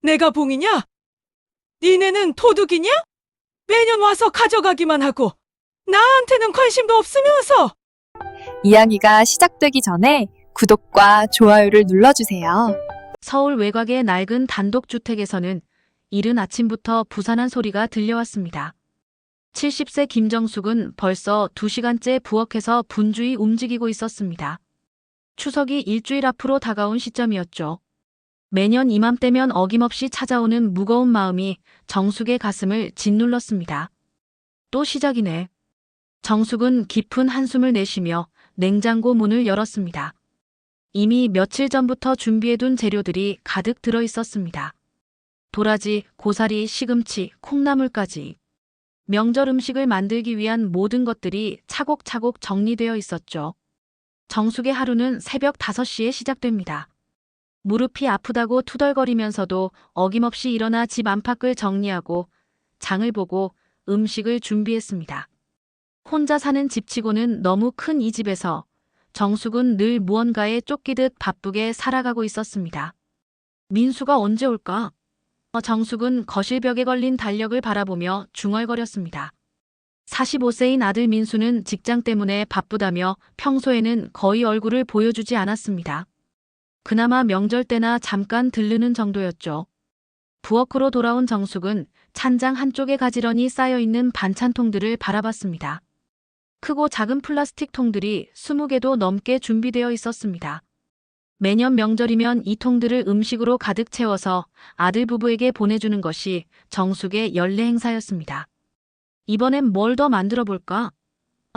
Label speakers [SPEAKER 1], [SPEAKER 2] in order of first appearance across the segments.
[SPEAKER 1] 내가 봉이냐? 니네는 도둑이냐? 매년 와서 가져가기만 하고 나한테는 관심도 없으면서.
[SPEAKER 2] 이야기가 시작되기 전에 구독과 좋아요를 눌러주세요.
[SPEAKER 3] 서울 외곽의 낡은 단독주택에서는 이른 아침부터 부산한 소리가 들려왔습니다. 70세 김정숙은 벌써 2시간째 부엌에서 분주히 움직이고 있었습니다. 추석이 일주일 앞으로 다가온 시점이었죠. 매년 이맘때면 어김없이 찾아오는 무거운 마음이 정숙의 가슴을 짓눌렀습니다. 또 시작이네. 정숙은 깊은 한숨을 내쉬며 냉장고 문을 열었습니다. 이미 며칠 전부터 준비해둔 재료들이 가득 들어 있었습니다. 도라지, 고사리, 시금치, 콩나물까지. 명절 음식을 만들기 위한 모든 것들이 차곡차곡 정리되어 있었죠. 정숙의 하루는 새벽 5시에 시작됩니다. 무릎이 아프다고 투덜거리면서도 어김없이 일어나 집 안팎을 정리하고 장을 보고 음식을 준비했습니다. 혼자 사는 집치고는 너무 큰 이 집에서 정숙은 늘 무언가에 쫓기듯 바쁘게 살아가고 있었습니다. 민수가 언제 올까? 정숙은 거실벽에 걸린 달력을 바라보며 중얼거렸습니다. 45세인 아들 민수는 직장 때문에 바쁘다며 평소에는 거의 얼굴을 보여주지 않았습니다. 그나마 명절 때나 잠깐 들르는 정도였죠. 부엌으로 돌아온 정숙은 찬장 한쪽에 가지런히 쌓여있는 반찬통들을 바라봤습니다. 크고 작은 플라스틱 통들이 20개도 넘게 준비되어 있었습니다. 매년 명절이면 이 통들을 음식으로 가득 채워서 아들 부부에게 보내주는 것이 정숙의 연례 행사였습니다. 이번엔 뭘 더 만들어 볼까?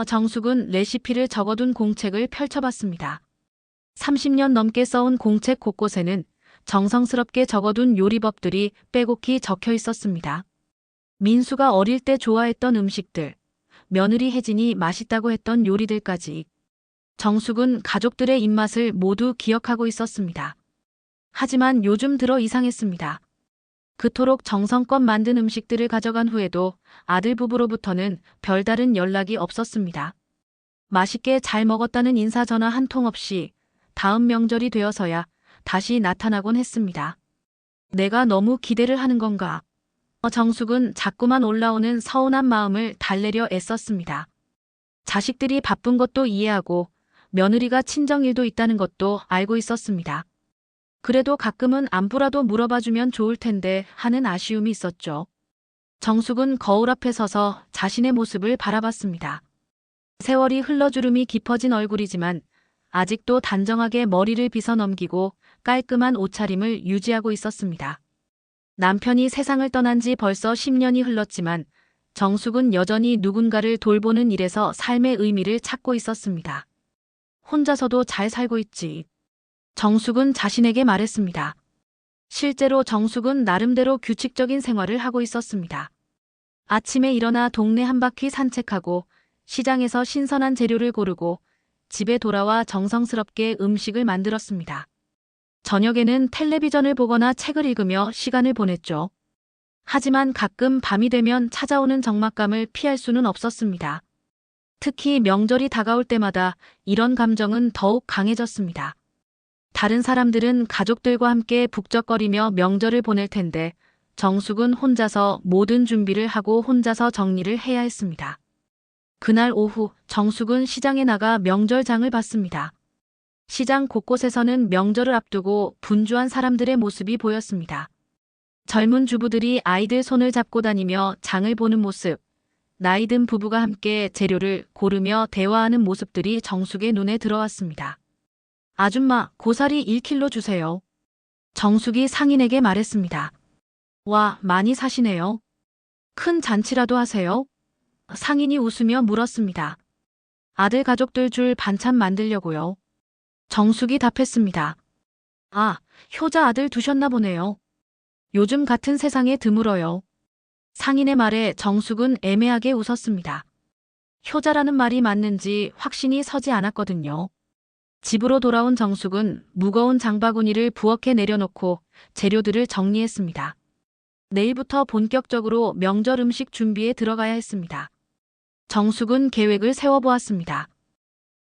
[SPEAKER 3] 정숙은 레시피를 적어둔 공책을 펼쳐봤습니다. 30년 넘게 써온 공책 곳곳에는 정성스럽게 적어둔 요리법들이 빼곡히 적혀 있었습니다. 민수가 어릴 때 좋아했던 음식들, 며느리 혜진이 맛있다고 했던 요리들까지. 정숙은 가족들의 입맛을 모두 기억하고 있었습니다. 하지만 요즘 들어 이상했습니다. 그토록 정성껏 만든 음식들을 가져간 후에도 아들 부부로부터는 별다른 연락이 없었습니다. 맛있게 잘 먹었다는 인사 전화 한 통 없이 다음 명절이 되어서야 다시 나타나곤 했습니다. 내가 너무 기대를 하는 건가? 정숙은 자꾸만 올라오는 서운한 마음을 달래려 애썼습니다. 자식들이 바쁜 것도 이해하고 며느리가 친정일도 있다는 것도 알고 있었습니다. 그래도 가끔은 안부라도 물어봐주면 좋을 텐데 하는 아쉬움이 있었죠. 정숙은 거울 앞에 서서 자신의 모습을 바라봤습니다. 세월이 흘러주름이 깊어진 얼굴이지만 아직도 단정하게 머리를 빗어 넘기고 깔끔한 옷차림을 유지하고 있었습니다. 남편이 세상을 떠난 지 벌써 10년이 흘렀지만 정숙은 여전히 누군가를 돌보는 일에서 삶의 의미를 찾고 있었습니다. 혼자서도 잘 살고 있지. 정숙은 자신에게 말했습니다. 실제로 정숙은 나름대로 규칙적인 생활을 하고 있었습니다. 아침에 일어나 동네 한 바퀴 산책하고 시장에서 신선한 재료를 고르고 집에 돌아와 정성스럽게 음식을 만들었습니다. 저녁에는 텔레비전을 보거나 책을 읽으며 시간을 보냈죠. 하지만 가끔 밤이 되면 찾아오는 적막감을 피할 수는 없었습니다. 특히 명절이 다가올 때마다 이런 감정은 더욱 강해졌습니다. 다른 사람들은 가족들과 함께 북적거리며 명절을 보낼 텐데 정숙은 혼자서 모든 준비를 하고 혼자서 정리를 해야 했습니다. 그날 오후 정숙은 시장에 나가 명절장을 봤습니다. 시장 곳곳에서는 명절을 앞두고 분주한 사람들의 모습이 보였습니다. 젊은 주부들이 아이들 손을 잡고 다니며 장을 보는 모습, 나이 든 부부가 함께 재료를 고르며 대화하는 모습들이 정숙의 눈에 들어왔습니다. 아줌마, 고사리 1kg 주세요. 정숙이 상인에게 말했습니다. 와, 많이 사시네요. 큰 잔치라도 하세요? 상인이 웃으며 물었습니다. 아들 가족들 줄 반찬 만들려고요. 정숙이 답했습니다. 아, 효자 아들 두셨나 보네요. 요즘 같은 세상에 드물어요. 상인의 말에 정숙은 애매하게 웃었습니다. 효자라는 말이 맞는지 확신이 서지 않았거든요. 집으로 돌아온 정숙은 무거운 장바구니를 부엌에 내려놓고 재료들을 정리했습니다. 내일부터 본격적으로 명절 음식 준비에 들어가야 했습니다. 정숙은 계획을 세워보았습니다.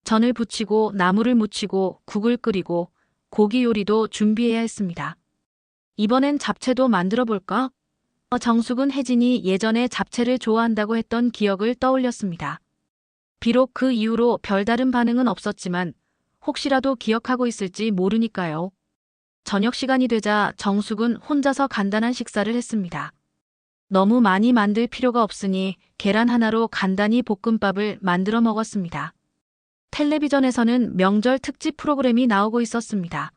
[SPEAKER 3] 전을 부치고 나물을 무치고 국을 끓이고 고기 요리도 준비해야 했습니다. 이번엔 잡채도 만들어 볼까? 정숙은 혜진이 예전에 잡채를 좋아한다고 했던 기억을 떠올렸습니다. 비록 그 이후로 별다른 반응은 없었지만 혹시라도 기억하고 있을지 모르니까요. 저녁 시간이 되자 정숙은 혼자서 간단한 식사를 했습니다. 너무 많이 만들 필요가 없으니 계란 하나로 간단히 볶음밥을 만들어 먹었습니다. 텔레비전에서는 명절 특집 프로그램이 나오고 있었습니다.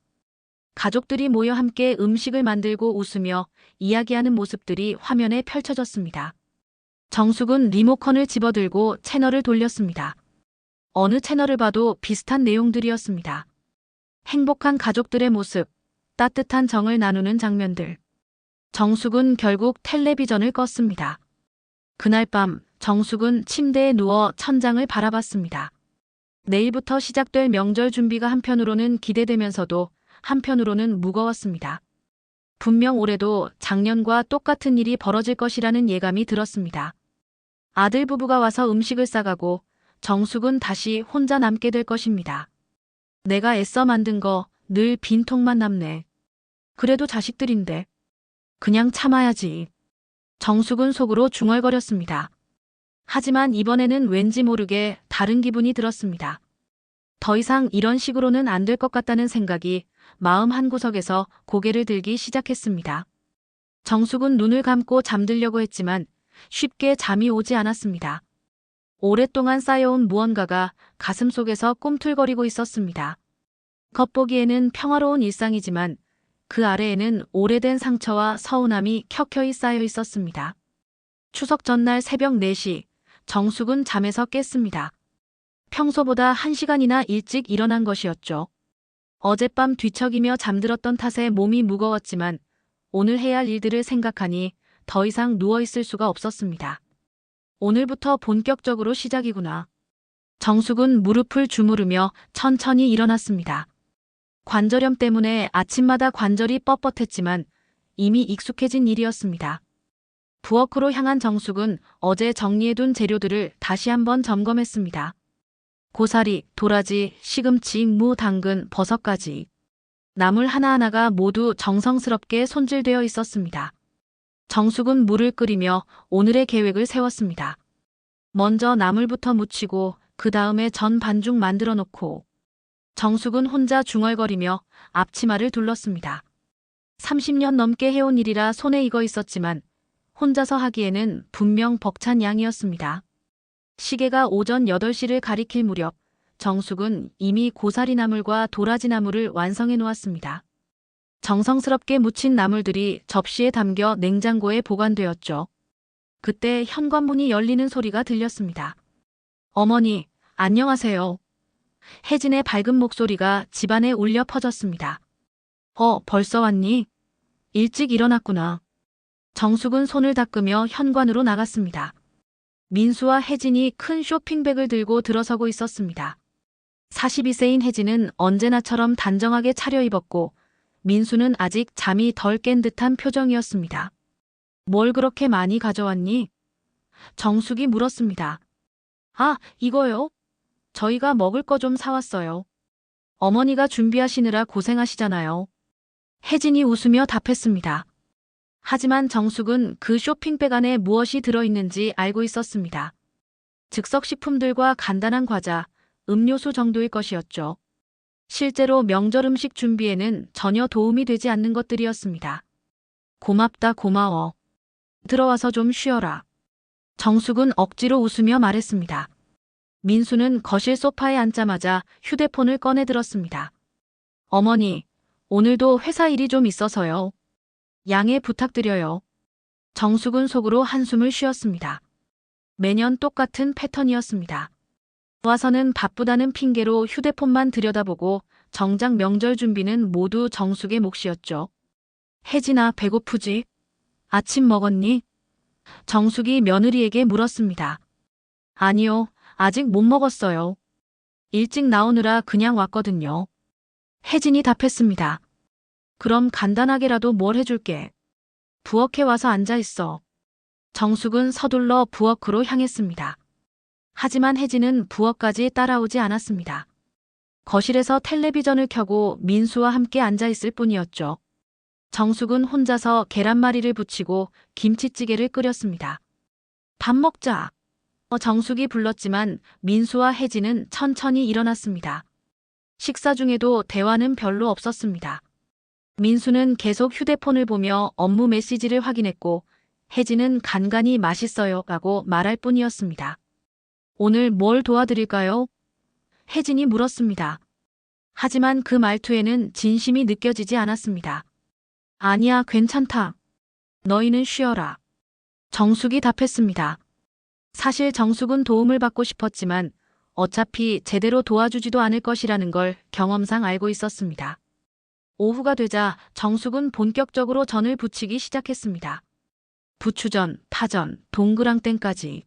[SPEAKER 3] 가족들이 모여 함께 음식을 만들고 웃으며 이야기하는 모습들이 화면에 펼쳐졌습니다. 정숙은 리모컨을 집어들고 채널을 돌렸습니다. 어느 채널을 봐도 비슷한 내용들이었습니다. 행복한 가족들의 모습, 따뜻한 정을 나누는 장면들. 정숙은 결국 텔레비전을 껐습니다. 그날 밤 정숙은 침대에 누워 천장을 바라봤습니다. 내일부터 시작될 명절 준비가 한편으로는 기대되면서도 한편으로는 무거웠습니다. 분명 올해도 작년과 똑같은 일이 벌어질 것이라는 예감이 들었습니다. 아들 부부가 와서 음식을 싸가고 정숙은 다시 혼자 남게 될 것입니다. 내가 애써 만든 거 늘 빈통만 남네. 그래도 자식들인데 그냥 참아야지. 정숙은 속으로 중얼거렸습니다. 하지만 이번에는 왠지 모르게 다른 기분이 들었습니다. 더 이상 이런 식으로는 안 될 것 같다는 생각이 마음 한구석에서 고개를 들기 시작했습니다. 정숙은 눈을 감고 잠들려고 했지만 쉽게 잠이 오지 않았습니다. 오랫동안 쌓여온 무언가가 가슴속에서 꿈틀거리고 있었습니다. 겉보기에는 평화로운 일상이지만 그 아래에는 오래된 상처와 서운함이 켜켜이 쌓여 있었습니다. 추석 전날 새벽 4시, 정숙은 잠에서 깼습니다. 평소보다 1시간이나 일찍 일어난 것이었죠. 어젯밤 뒤척이며 잠들었던 탓에 몸이 무거웠지만 오늘 해야 할 일들을 생각하니 더 이상 누워있을 수가 없었습니다. 오늘부터 본격적으로 시작이구나. 정숙은 무릎을 주무르며 천천히 일어났습니다. 관절염 때문에 아침마다 관절이 뻣뻣했지만 이미 익숙해진 일이었습니다. 부엌으로 향한 정숙은 어제 정리해둔 재료들을 다시 한번 점검했습니다. 고사리, 도라지, 시금치, 무, 당근, 버섯까지. 나물 하나하나가 모두 정성스럽게 손질되어 있었습니다. 정숙은 물을 끓이며 오늘의 계획을 세웠습니다. 먼저 나물부터 무치고 그 다음에 전 반죽 만들어 놓고 정숙은 혼자 중얼거리며 앞치마를 둘렀습니다. 30년 넘게 해온 일이라 손에 익어 있었지만 혼자서 하기에는 분명 벅찬 양이었습니다. 시계가 오전 8시를 가리킬 무렵 정숙은 이미 고사리 나물과 도라지 나물을 완성해 놓았습니다. 정성스럽게 무친 나물들이 접시에 담겨 냉장고에 보관되었죠. 그때 현관문이 열리는 소리가 들렸습니다. 어머니, 안녕하세요. 혜진의 밝은 목소리가 집안에 울려 퍼졌습니다. 벌써 왔니? 일찍 일어났구나. 정숙은 손을 닦으며 현관으로 나갔습니다. 민수와 혜진이 큰 쇼핑백을 들고 들어서고 있었습니다. 42세인 혜진은 언제나처럼 단정하게 차려입었고 민수는 아직 잠이 덜 깬 듯한 표정이었습니다. 뭘 그렇게 많이 가져왔니? 정숙이 물었습니다. 이거요? 저희가 먹을 거 좀 사왔어요. 어머니가 준비하시느라 고생하시잖아요. 혜진이 웃으며 답했습니다. 하지만 정숙은 그 쇼핑백 안에 무엇이 들어있는지 알고 있었습니다. 즉석식품들과 간단한 과자, 음료수 정도일 것이었죠. 실제로 명절 음식 준비에는 전혀 도움이 되지 않는 것들이었습니다. 고맙다, 고마워. 들어와서 좀 쉬어라. 정숙은 억지로 웃으며 말했습니다. 민수는 거실 소파에 앉자마자 휴대폰을 꺼내 들었습니다. 어머니, 오늘도 회사 일이 좀 있어서요. 양해 부탁드려요. 정숙은 속으로 한숨을 쉬었습니다. 매년 똑같은 패턴이었습니다. 와서는 바쁘다는 핑계로 휴대폰만 들여다보고 정작 명절 준비는 모두 정숙의 몫이었죠. 혜진아, 배고프지? 아침 먹었니? 정숙이 며느리에게 물었습니다. 아니요, 아직 못 먹었어요. 일찍 나오느라 그냥 왔거든요. 혜진이 답했습니다. 그럼 간단하게라도 뭘 해줄게. 부엌에 와서 앉아있어. 정숙은 서둘러 부엌으로 향했습니다. 하지만 혜진은 부엌까지 따라오지 않았습니다. 거실에서 텔레비전을 켜고 민수와 함께 앉아있을 뿐이었죠. 정숙은 혼자서 계란말이를 부치고 김치찌개를 끓였습니다. 밥 먹자. 정숙이 불렀지만 민수와 혜진은 천천히 일어났습니다. 식사 중에도 대화는 별로 없었습니다. 민수는 계속 휴대폰을 보며 업무 메시지를 확인했고 혜진은 간간히 맛있어요 라고 말할 뿐이었습니다. 오늘 뭘 도와드릴까요? 혜진이 물었습니다. 하지만 그 말투에는 진심이 느껴지지 않았습니다. 아니야, 괜찮다. 너희는 쉬어라. 정숙이 답했습니다. 사실 정숙은 도움을 받고 싶었지만 어차피 제대로 도와주지도 않을 것이라는 걸 경험상 알고 있었습니다. 오후가 되자 정숙은 본격적으로 전을 부치기 시작했습니다. 부추전, 파전, 동그랑땡까지.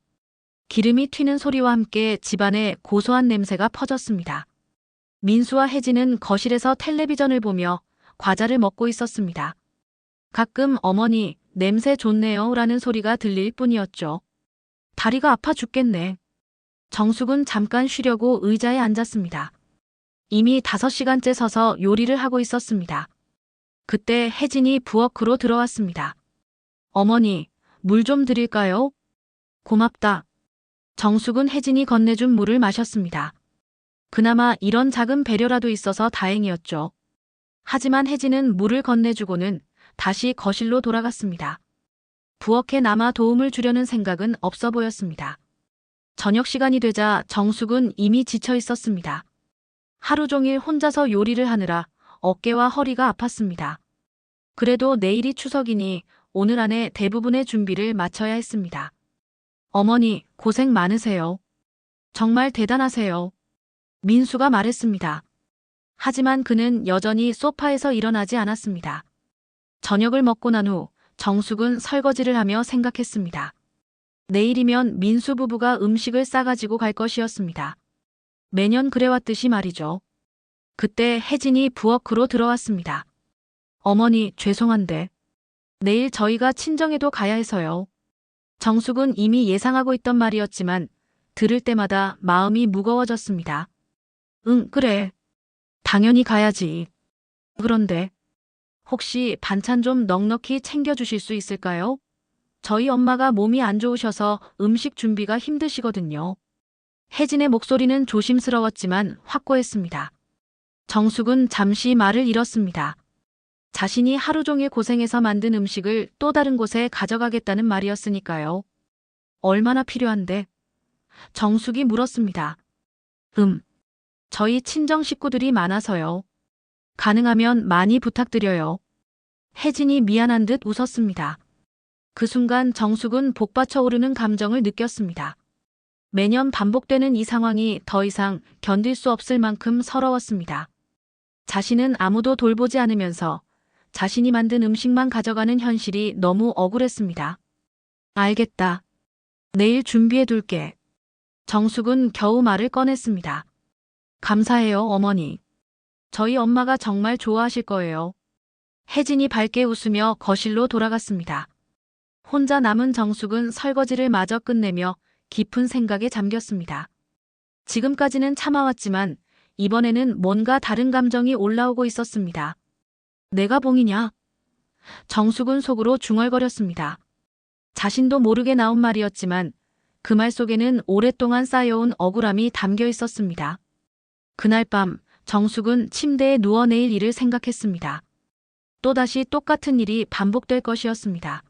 [SPEAKER 3] 기름이 튀는 소리와 함께 집안에 고소한 냄새가 퍼졌습니다. 민수와 혜진은 거실에서 텔레비전을 보며 과자를 먹고 있었습니다. 가끔 어머니, 냄새 좋네요 라는 소리가 들릴 뿐이었죠. 다리가 아파 죽겠네. 정숙은 잠깐 쉬려고 의자에 앉았습니다. 이미 5시간째 서서 요리를 하고 있었습니다. 그때 혜진이 부엌으로 들어왔습니다. 어머니, 물 좀 드릴까요? 고맙다. 정숙은 혜진이 건네준 물을 마셨습니다. 그나마 이런 작은 배려라도 있어서 다행이었죠. 하지만 혜진은 물을 건네주고는 다시 거실로 돌아갔습니다. 부엌에 남아 도움을 주려는 생각은 없어 보였습니다. 저녁 시간이 되자 정숙은 이미 지쳐 있었습니다. 하루 종일 혼자서 요리를 하느라 어깨와 허리가 아팠습니다. 그래도 내일이 추석이니 오늘 안에 대부분의 준비를 마쳐야 했습니다. 어머니, 고생 많으세요. 정말 대단하세요. 민수가 말했습니다. 하지만 그는 여전히 소파에서 일어나지 않았습니다. 저녁을 먹고 난 후 정숙은 설거지를 하며 생각했습니다. 내일이면 민수 부부가 음식을 싸가지고 갈 것이었습니다. 매년 그래왔듯이 말이죠. 그때 혜진이 부엌으로 들어왔습니다. 어머니, 죄송한데 내일 저희가 친정에도 가야 해서요. 정숙은 이미 예상하고 있던 말이었지만 들을 때마다 마음이 무거워졌습니다. 응, 그래. 당연히 가야지. 그런데 혹시 반찬 좀 넉넉히 챙겨주실 수 있을까요? 저희 엄마가 몸이 안 좋으셔서 음식 준비가 힘드시거든요. 혜진의 목소리는 조심스러웠지만 확고했습니다. 정숙은 잠시 말을 잃었습니다. 자신이 하루 종일 고생해서 만든 음식을 또 다른 곳에 가져가겠다는 말이었으니까요. 얼마나 필요한데? 정숙이 물었습니다. 저희 친정 식구들이 많아서요. 가능하면 많이 부탁드려요. 혜진이 미안한 듯 웃었습니다. 그 순간 정숙은 복받쳐 오르는 감정을 느꼈습니다. 매년 반복되는 이 상황이 더 이상 견딜 수 없을 만큼 서러웠습니다. 자신은 아무도 돌보지 않으면서 자신이 만든 음식만 가져가는 현실이 너무 억울했습니다. 알겠다. 내일 준비해둘게. 정숙은 겨우 말을 꺼냈습니다. 감사해요, 어머니. 저희 엄마가 정말 좋아하실 거예요. 혜진이 밝게 웃으며 거실로 돌아갔습니다. 혼자 남은 정숙은 설거지를 마저 끝내며 깊은 생각에 잠겼습니다. 지금까지는 참아왔지만 이번에는 뭔가 다른 감정이 올라오고 있었습니다. 내가 봉이냐? 정숙은 속으로 중얼거렸습니다. 자신도 모르게 나온 말이었지만 그 말 속에는 오랫동안 쌓여온 억울함이 담겨 있었습니다. 그날 밤 정숙은 침대에 누워 내일 일을 생각했습니다. 또다시 똑같은 일이 반복될 것이었습니다.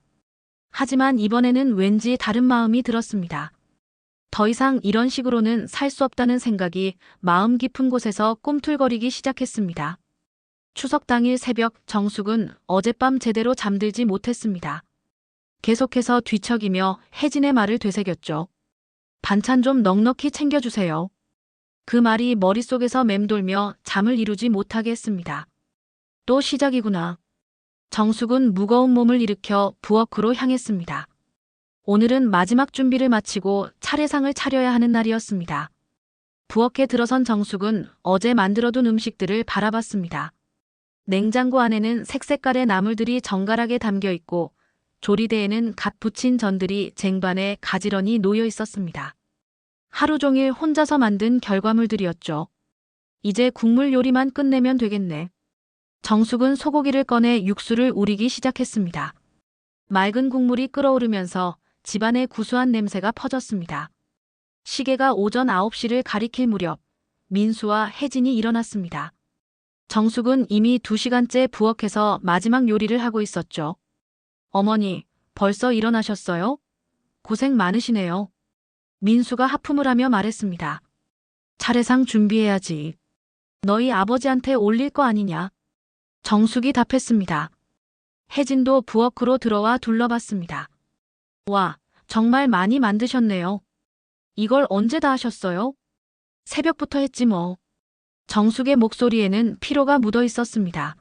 [SPEAKER 3] 하지만 이번에는 왠지 다른 마음이 들었습니다. 더 이상 이런 식으로는 살 수 없다는 생각이 마음 깊은 곳에서 꿈틀거리기 시작했습니다. 추석 당일 새벽 정숙은 어젯밤 제대로 잠들지 못했습니다. 계속해서 뒤척이며 혜진의 말을 되새겼죠. 반찬 좀 넉넉히 챙겨주세요. 그 말이 머릿속에서 맴돌며 잠을 이루지 못하게 했습니다. 또 시작이구나. 정숙은 무거운 몸을 일으켜 부엌으로 향했습니다. 오늘은 마지막 준비를 마치고 차례상을 차려야 하는 날이었습니다. 부엌에 들어선 정숙은 어제 만들어둔 음식들을 바라봤습니다. 냉장고 안에는 색색깔의 나물들이 정갈하게 담겨 있고 조리대에는 갓 부친 전들이 쟁반에 가지런히 놓여 있었습니다. 하루 종일 혼자서 만든 결과물들이었죠. 이제 국물 요리만 끝내면 되겠네. 정숙은 소고기를 꺼내 육수를 우리기 시작했습니다. 맑은 국물이 끓어오르면서 집안의 구수한 냄새가 퍼졌습니다. 시계가 오전 9시를 가리킬 무렵 민수와 혜진이 일어났습니다. 정숙은 이미 2시간째 부엌에서 마지막 요리를 하고 있었죠. 어머니, 벌써 일어나셨어요? 고생 많으시네요. 민수가 하품을 하며 말했습니다. 차례상 준비해야지. 너희 아버지한테 올릴 거 아니냐? 정숙이 답했습니다. 혜진도 부엌으로 들어와 둘러봤습니다. 와, 정말 많이 만드셨네요. 이걸 언제 다 하셨어요? 새벽부터 했지 뭐. 정숙의 목소리에는 피로가 묻어 있었습니다.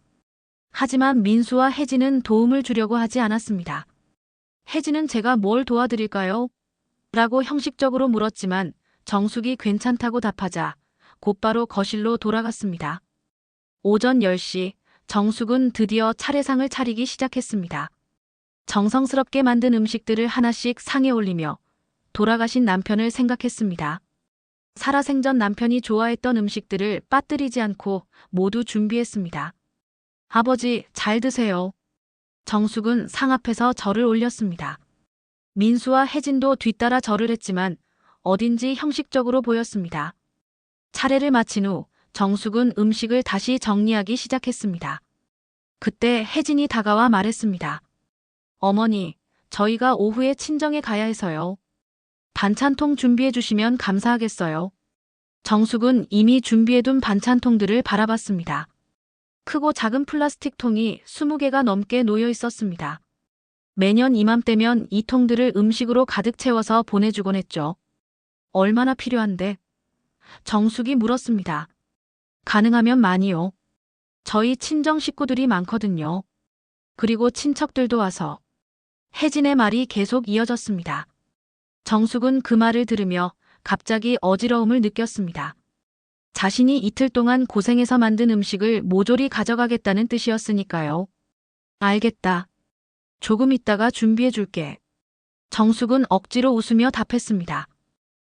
[SPEAKER 3] 하지만 민수와 혜진은 도움을 주려고 하지 않았습니다. 혜진은 제가 뭘 도와드릴까요? 라고 형식적으로 물었지만 정숙이 괜찮다고 답하자 곧바로 거실로 돌아갔습니다. 오전 10시 정숙은 드디어 차례상을 차리기 시작했습니다. 정성스럽게 만든 음식들을 하나씩 상에 올리며 돌아가신 남편을 생각했습니다. 살아생전 남편이 좋아했던 음식들을 빠뜨리지 않고 모두 준비했습니다. 아버지, 잘 드세요. 정숙은 상 앞에서 절을 올렸습니다. 민수와 혜진도 뒤따라 절을 했지만 어딘지 형식적으로 보였습니다. 차례를 마친 후 정숙은 음식을 다시 정리하기 시작했습니다. 그때 혜진이 다가와 말했습니다. 어머니, 저희가 오후에 친정에 가야 해서요. 반찬통 준비해 주시면 감사하겠어요. 정숙은 이미 준비해둔 반찬통들을 바라봤습니다. 크고 작은 플라스틱 통이 20개가 넘게 놓여 있었습니다. 매년 이맘때면 이 통들을 음식으로 가득 채워서 보내주곤 했죠. 얼마나 필요한데? 정숙이 물었습니다. 가능하면 많이요. 저희 친정 식구들이 많거든요. 그리고 친척들도 와서. 혜진의 말이 계속 이어졌습니다. 정숙은 그 말을 들으며 갑자기 어지러움을 느꼈습니다. 자신이 이틀 동안 고생해서 만든 음식을 모조리 가져가겠다는 뜻이었으니까요. 알겠다. 조금 있다가 준비해 줄게. 정숙은 억지로 웃으며 답했습니다.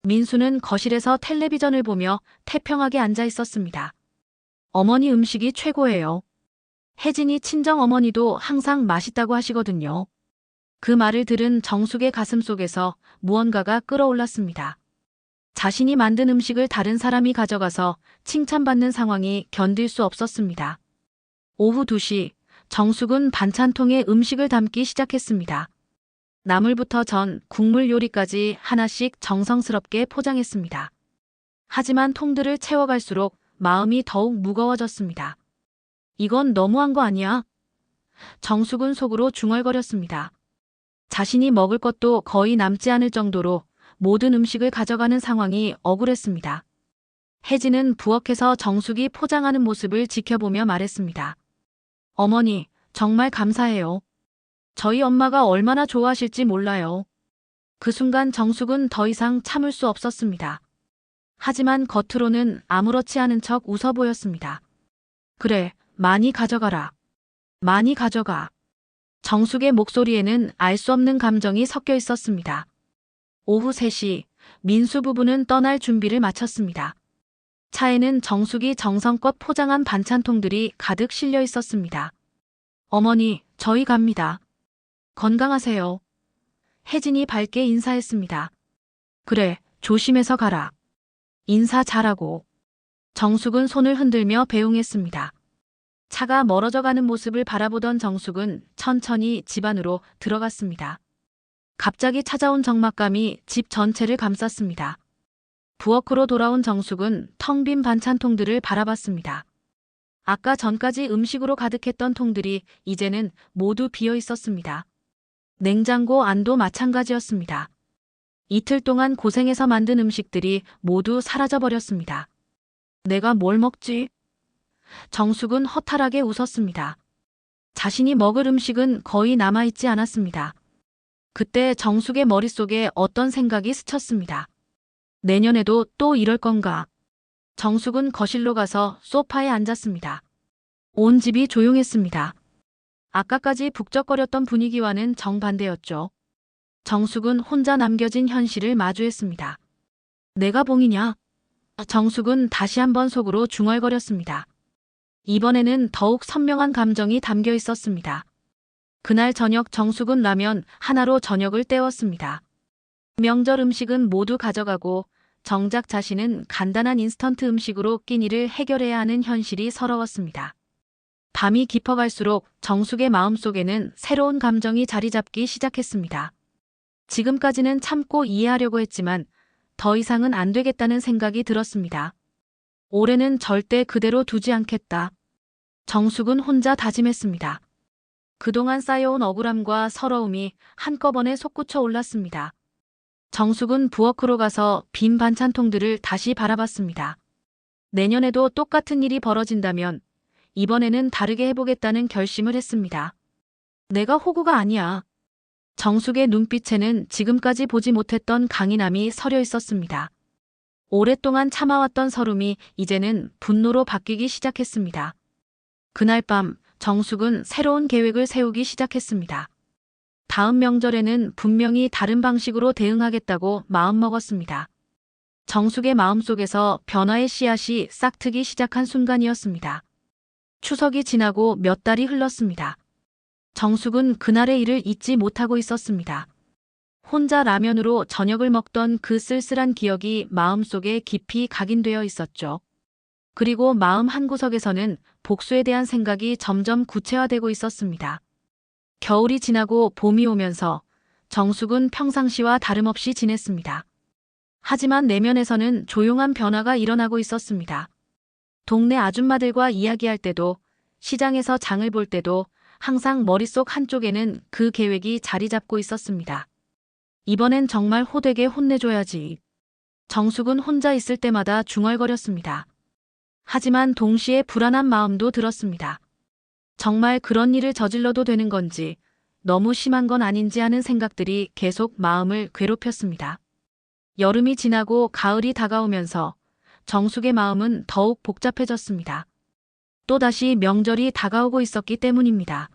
[SPEAKER 3] 민수는 거실에서 텔레비전을 보며 태평하게 앉아 있었습니다. 어머니 음식이 최고예요. 혜진이 친정 어머니도 항상 맛있다고 하시거든요. 그 말을 들은 정숙의 가슴 속에서 무언가가 끓어올랐습니다. 자신이 만든 음식을 다른 사람이 가져가서 칭찬받는 상황이 견딜 수 없었습니다. 오후 2시, 정숙은 반찬통에 음식을 담기 시작했습니다. 나물부터 전, 국물 요리까지 하나씩 정성스럽게 포장했습니다. 하지만 통들을 채워갈수록 마음이 더욱 무거워졌습니다. 이건 너무한 거 아니야? 정숙은 속으로 중얼거렸습니다. 자신이 먹을 것도 거의 남지 않을 정도로 모든 음식을 가져가는 상황이 억울했습니다. 혜진은 부엌에서 정숙이 포장하는 모습을 지켜보며 말했습니다. 어머니, 정말 감사해요. 저희 엄마가 얼마나 좋아하실지 몰라요. 그 순간 정숙은 더 이상 참을 수 없었습니다. 하지만 겉으로는 아무렇지 않은 척 웃어 보였습니다. 그래, 많이 가져가라. 많이 가져가. 정숙의 목소리에는 알 수 없는 감정이 섞여 있었습니다. 오후 3시, 민수 부부는 떠날 준비를 마쳤습니다. 차에는 정숙이 정성껏 포장한 반찬통들이 가득 실려 있었습니다. 어머니, 저희 갑니다. 건강하세요. 혜진이 밝게 인사했습니다. 그래, 조심해서 가라. 인사 잘하고. 정숙은 손을 흔들며 배웅했습니다. 차가 멀어져 가는 모습을 바라보던 정숙은 천천히 집 안으로 들어갔습니다. 갑자기 찾아온 적막감이 집 전체를 감쌌습니다. 부엌으로 돌아온 정숙은 텅 빈 반찬통들을 바라봤습니다. 아까 전까지 음식으로 가득했던 통들이 이제는 모두 비어 있었습니다. 냉장고 안도 마찬가지였습니다. 이틀 동안 고생해서 만든 음식들이 모두 사라져버렸습니다. 내가 뭘 먹지? 정숙은 허탈하게 웃었습니다. 자신이 먹을 음식은 거의 남아있지 않았습니다. 그때 정숙의 머릿속에 어떤 생각이 스쳤습니다. 내년에도 또 이럴 건가? 정숙은 거실로 가서 소파에 앉았습니다. 온 집이 조용했습니다. 아까까지 북적거렸던 분위기와는 정반대였죠. 정숙은 혼자 남겨진 현실을 마주했습니다. 내가 봉이냐? 정숙은 다시 한번 속으로 중얼거렸습니다. 이번에는 더욱 선명한 감정이 담겨 있었습니다. 그날 저녁 정숙은 라면 하나로 저녁을 때웠습니다. 명절 음식은 모두 가져가고 정작 자신은 간단한 인스턴트 음식으로 끼니를 해결해야 하는 현실이 서러웠습니다. 밤이 깊어갈수록 정숙의 마음속에는 새로운 감정이 자리 잡기 시작했습니다. 지금까지는 참고 이해하려고 했지만 더 이상은 안 되겠다는 생각이 들었습니다. 올해는 절대 그대로 두지 않겠다. 정숙은 혼자 다짐했습니다. 그동안 쌓여온 억울함과 서러움이 한꺼번에 솟구쳐 올랐습니다. 정숙은 부엌으로 가서 빈 반찬통들을 다시 바라봤습니다. 내년에도 똑같은 일이 벌어진다면 이번에는 다르게 해보겠다는 결심을 했습니다. 내가 호구가 아니야. 정숙의 눈빛에는 지금까지 보지 못했던 강인함이 서려 있었습니다. 오랫동안 참아왔던 서름이 이제는 분노로 바뀌기 시작했습니다. 그날 밤 정숙은 새로운 계획을 세우기 시작했습니다. 다음 명절에는 분명히 다른 방식으로 대응하겠다고 마음먹었습니다. 정숙의 마음속에서 변화의 씨앗이 싹트기 시작한 순간이었습니다. 추석이 지나고 몇 달이 흘렀습니다. 정숙은 그날의 일을 잊지 못하고 있었습니다. 혼자 라면으로 저녁을 먹던 그 쓸쓸한 기억이 마음속에 깊이 각인되어 있었죠. 그리고 마음 한구석에서는 복수에 대한 생각이 점점 구체화되고 있었습니다. 겨울이 지나고 봄이 오면서 정숙은 평상시와 다름없이 지냈습니다. 하지만 내면에서는 조용한 변화가 일어나고 있었습니다. 동네 아줌마들과 이야기할 때도, 시장에서 장을 볼 때도 항상 머릿속 한쪽에는 그 계획이 자리 잡고 있었습니다. 이번엔 정말 호되게 혼내줘야지. 정숙은 혼자 있을 때마다 중얼거렸습니다. 하지만 동시에 불안한 마음도 들었습니다. 정말 그런 일을 저질러도 되는 건지, 너무 심한 건 아닌지 하는 생각들이 계속 마음을 괴롭혔습니다. 여름이 지나고 가을이 다가오면서 정숙의 마음은 더욱 복잡해졌습니다. 또다시 명절이 다가오고 있었기 때문입니다.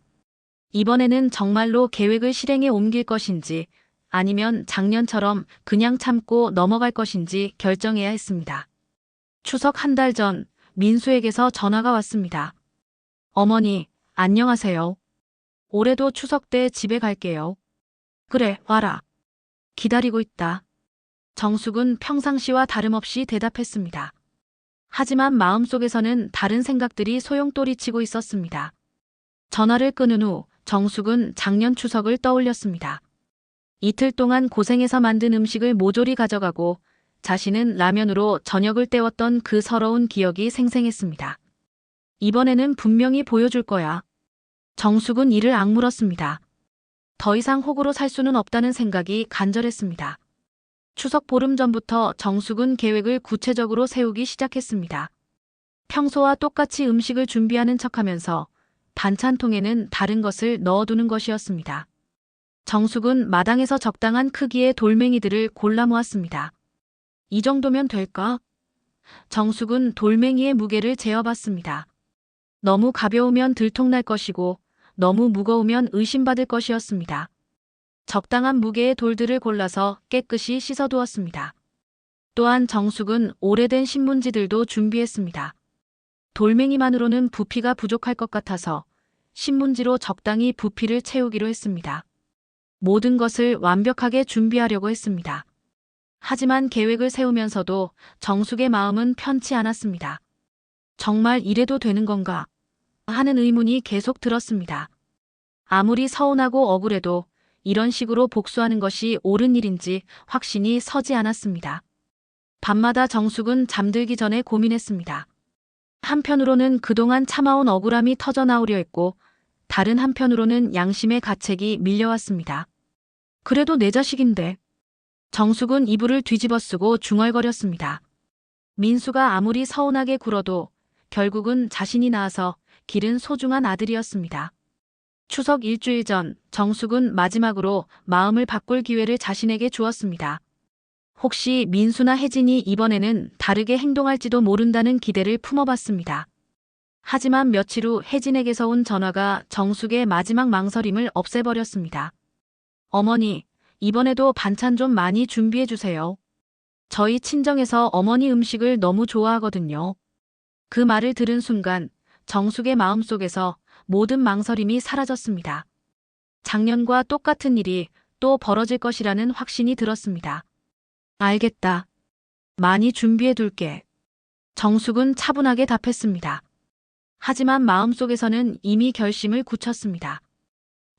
[SPEAKER 3] 이번에는 정말로 계획을 실행에 옮길 것인지 아니면 작년처럼 그냥 참고 넘어갈 것인지 결정해야 했습니다. 추석 한 달 전 민수에게서 전화가 왔습니다. 어머니, 안녕하세요. 올해도 추석 때 집에 갈게요. 그래, 와라. 기다리고 있다. 정숙은 평상시와 다름없이 대답했습니다. 하지만 마음속에서는 다른 생각들이 소용돌이치고 있었습니다. 전화를 끊은 후 정숙은 작년 추석을 떠올렸습니다. 이틀 동안 고생해서 만든 음식을 모조리 가져가고 자신은 라면으로 저녁을 때웠던 그 서러운 기억이 생생했습니다. 이번에는 분명히 보여줄 거야. 정숙은 이를 악물었습니다. 더 이상 호구로 살 수는 없다는 생각이 간절했습니다. 추석 보름 전부터 정숙은 계획을 구체적으로 세우기 시작했습니다. 평소와 똑같이 음식을 준비하는 척하면서 반찬통에는 다른 것을 넣어두는 것이었습니다. 정숙은 마당에서 적당한 크기의 돌멩이들을 골라 모았습니다. 이 정도면 될까? 정숙은 돌멩이의 무게를 재어봤습니다. 너무 가벼우면 들통날 것이고 너무 무거우면 의심받을 것이었습니다. 적당한 무게의 돌들을 골라서 깨끗이 씻어두었습니다. 또한 정숙은 오래된 신문지들도 준비했습니다. 돌멩이만으로는 부피가 부족할 것 같아서 신문지로 적당히 부피를 채우기로 했습니다. 모든 것을 완벽하게 준비하려고 했습니다. 하지만 계획을 세우면서도 정숙의 마음은 편치 않았습니다. 정말 이래도 되는 건가? 하는 의문이 계속 들었습니다. 아무리 서운하고 억울해도 이런 식으로 복수하는 것이 옳은 일인지 확신이 서지 않았습니다. 밤마다 정숙은 잠들기 전에 고민했습니다. 한편으로는 그동안 참아온 억울함이 터져나오려 했고 다른 한편으로는 양심의 가책이 밀려왔습니다. 그래도 내 자식인데. 정숙은 이불을 뒤집어쓰고 중얼거렸습니다. 민수가 아무리 서운하게 굴어도 결국은 자신이 낳아서 기른 소중한 아들이었습니다. 추석 일주일 전 정숙은 마지막으로 마음을 바꿀 기회를 자신에게 주었습니다. 혹시 민수나 혜진이 이번에는 다르게 행동할지도 모른다는 기대를 품어봤습니다. 하지만 며칠 후 혜진에게서 온 전화가 정숙의 마지막 망설임을 없애버렸습니다. 어머니, 이번에도 반찬 좀 많이 준비해주세요. 저희 친정에서 어머니 음식을 너무 좋아하거든요. 그 말을 들은 순간 정숙의 마음속에서 모든 망설임이 사라졌습니다. 작년과 똑같은 일이 또 벌어질 것이라는 확신이 들었습니다. 알겠다. 많이 준비해둘게. 정숙은 차분하게 답했습니다. 하지만 마음속에서는 이미 결심을 굳혔습니다.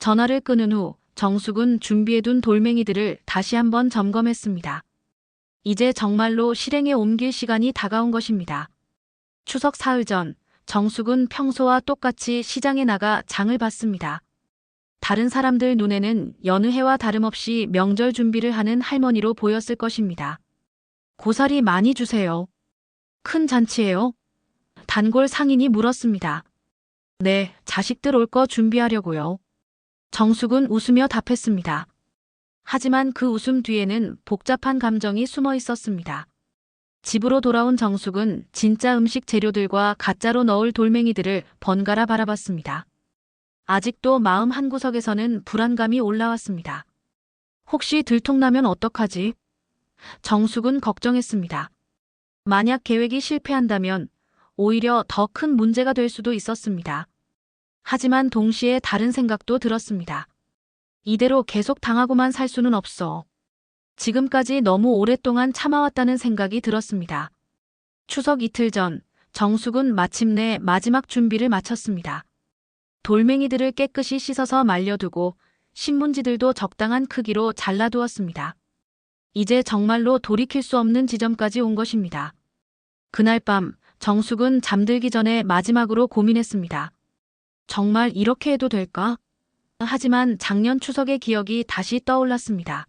[SPEAKER 3] 전화를 끊은 후 정숙은 준비해둔 돌멩이들을 다시 한번 점검했습니다. 이제 정말로 실행에 옮길 시간이 다가온 것입니다. 추석 사흘 전 정숙은 평소와 똑같이 시장에 나가 장을 봤습니다. 다른 사람들 눈에는 여느 해와 다름없이 명절 준비를 하는 할머니로 보였을 것입니다. 고사리 많이 주세요. 큰 잔치예요? 단골 상인이 물었습니다. 네, 자식들 올 거 준비하려고요. 정숙은 웃으며 답했습니다. 하지만 그 웃음 뒤에는 복잡한 감정이 숨어 있었습니다. 집으로 돌아온 정숙은 진짜 음식 재료들과 가짜로 넣을 돌멩이들을 번갈아 바라봤습니다. 아직도 마음 한구석에서는 불안감이 올라왔습니다. 혹시 들통나면 어떡하지? 정숙은 걱정했습니다. 만약 계획이 실패한다면 오히려 더 큰 문제가 될 수도 있었습니다. 하지만 동시에 다른 생각도 들었습니다. 이대로 계속 당하고만 살 수는 없어. 지금까지 너무 오랫동안 참아왔다는 생각이 들었습니다. 추석 이틀 전, 정숙은 마침내 마지막 준비를 마쳤습니다. 돌멩이들을 깨끗이 씻어서 말려두고 신문지들도 적당한 크기로 잘라두었습니다. 이제 정말로 돌이킬 수 없는 지점까지 온 것입니다. 그날 밤, 정숙은 잠들기 전에 마지막으로 고민했습니다. 정말 이렇게 해도 될까? 하지만 작년 추석의 기억이 다시 떠올랐습니다.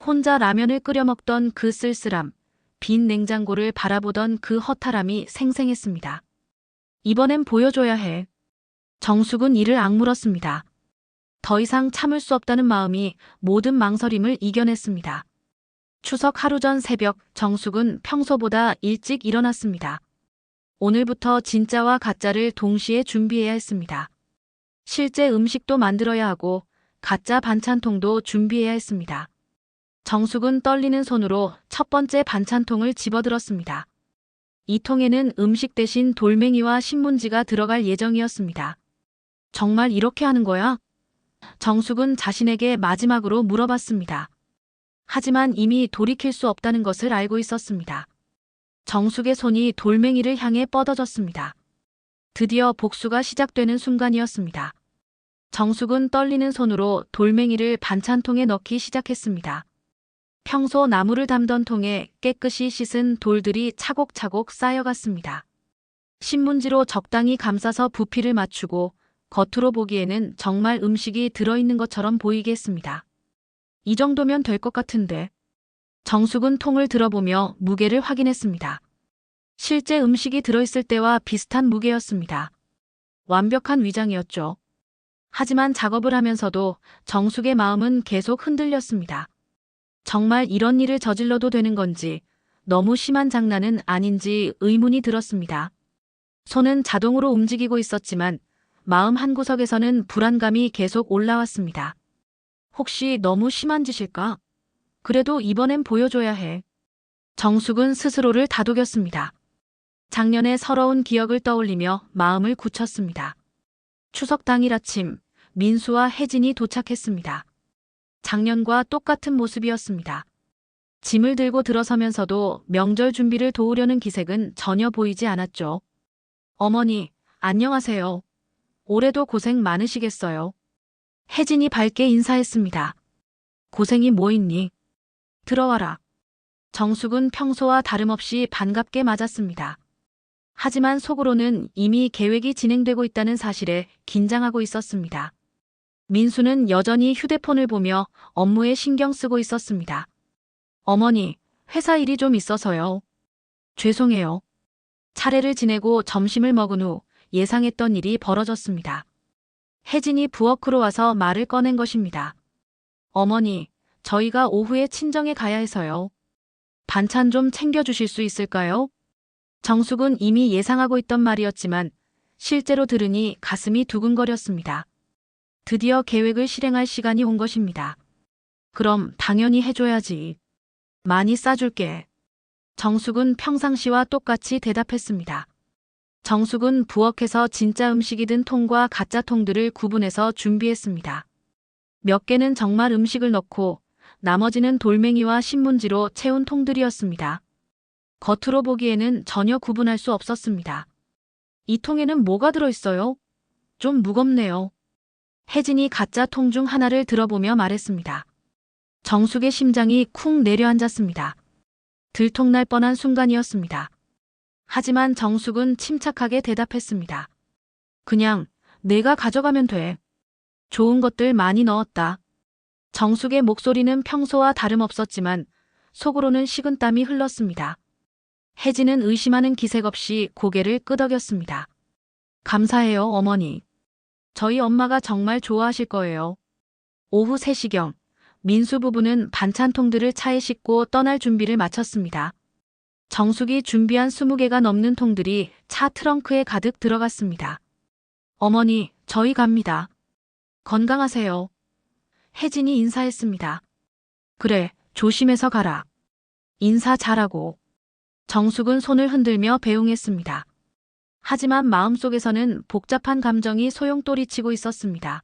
[SPEAKER 3] 혼자 라면을 끓여 먹던 그 쓸쓸함, 빈 냉장고를 바라보던 그 허탈함이 생생했습니다. 이번엔 보여줘야 해. 정숙은 이를 악물었습니다. 더 이상 참을 수 없다는 마음이 모든 망설임을 이겨냈습니다. 추석 하루 전 새벽, 정숙은 평소보다 일찍 일어났습니다. 오늘부터 진짜와 가짜를 동시에 준비해야 했습니다. 실제 음식도 만들어야 하고 가짜 반찬통도 준비해야 했습니다. 정숙은 떨리는 손으로 첫 번째 반찬통을 집어들었습니다. 이 통에는 음식 대신 돌멩이와 신문지가 들어갈 예정이었습니다. 정말 이렇게 하는 거야? 정숙은 자신에게 마지막으로 물어봤습니다. 하지만 이미 돌이킬 수 없다는 것을 알고 있었습니다. 정숙의 손이 돌멩이를 향해 뻗어졌습니다. 드디어 복수가 시작되는 순간이었습니다. 정숙은 떨리는 손으로 돌멩이를 반찬통에 넣기 시작했습니다. 평소 나무를 담던 통에 깨끗이 씻은 돌들이 차곡차곡 쌓여갔습니다. 신문지로 적당히 감싸서 부피를 맞추고 겉으로 보기에는 정말 음식이 들어있는 것처럼 보이게 했습니다. 이 정도면 될 것 같은데. 정숙은 통을 들어보며 무게를 확인했습니다. 실제 음식이 들어있을 때와 비슷한 무게였습니다. 완벽한 위장이었죠. 하지만 작업을 하면서도 정숙의 마음은 계속 흔들렸습니다. 정말 이런 일을 저질러도 되는 건지, 너무 심한 장난은 아닌지 의문이 들었습니다. 손은 자동으로 움직이고 있었지만 마음 한구석에서는 불안감이 계속 올라왔습니다. 혹시 너무 심한 짓일까? 그래도 이번엔 보여줘야 해. 정숙은 스스로를 다독였습니다. 작년의 서러운 기억을 떠올리며 마음을 굳혔습니다. 추석 당일 아침, 민수와 혜진이 도착했습니다. 작년과 똑같은 모습이었습니다. 짐을 들고 들어서면서도 명절 준비를 도우려는 기색은 전혀 보이지 않았죠. 어머니, 안녕하세요. 올해도 고생 많으시겠어요. 혜진이 밝게 인사했습니다. 고생이 뭐 있니? 들어와라. 정숙은 평소와 다름없이 반갑게 맞았습니다. 하지만 속으로는 이미 계획이 진행되고 있다는 사실에 긴장하고 있었습니다. 민수는 여전히 휴대폰을 보며 업무에 신경 쓰고 있었습니다. 어머니, 회사 일이 좀 있어서요. 죄송해요. 차례를 지내고 점심을 먹은 후 예상했던 일이 벌어졌습니다. 혜진이 부엌으로 와서 말을 꺼낸 것입니다. 어머니, 저희가 오후에 친정에 가야 해서요. 반찬 좀 챙겨주실 수 있을까요? 정숙은 이미 예상하고 있던 말이었지만 실제로 들으니 가슴이 두근거렸습니다. 드디어 계획을 실행할 시간이 온 것입니다. 그럼 당연히 해줘야지. 많이 싸줄게. 정숙은 평상시와 똑같이 대답했습니다. 정숙은 부엌에서 진짜 음식이 든 통과 가짜 통들을 구분해서 준비했습니다. 몇 개는 정말 음식을 넣고 나머지는 돌멩이와 신문지로 채운 통들이었습니다. 겉으로 보기에는 전혀 구분할 수 없었습니다. 이 통에는 뭐가 들어있어요? 좀 무겁네요. 혜진이 가짜 통 중 하나를 들어보며 말했습니다. 정숙의 심장이 쿵 내려앉았습니다. 들통날 뻔한 순간이었습니다. 하지만 정숙은 침착하게 대답했습니다. 그냥 내가 가져가면 돼. 좋은 것들 많이 넣었다. 정숙의 목소리는 평소와 다름없었지만 속으로는 식은땀이 흘렀습니다. 혜진은 의심하는 기색 없이 고개를 끄덕였습니다. 감사해요, 어머니. 저희 엄마가 정말 좋아하실 거예요. 오후 3시경, 민수 부부는 반찬통들을 차에 싣고 떠날 준비를 마쳤습니다. 정숙이 준비한 20개가 넘는 통들이 차 트렁크에 가득 들어갔습니다. 어머니, 저희 갑니다. 건강하세요. 혜진이 인사했습니다. 그래, 조심해서 가라. 인사 잘하고. 정숙은 손을 흔들며 배웅했습니다. 하지만 마음속에서는 복잡한 감정이 소용돌이치고 있었습니다.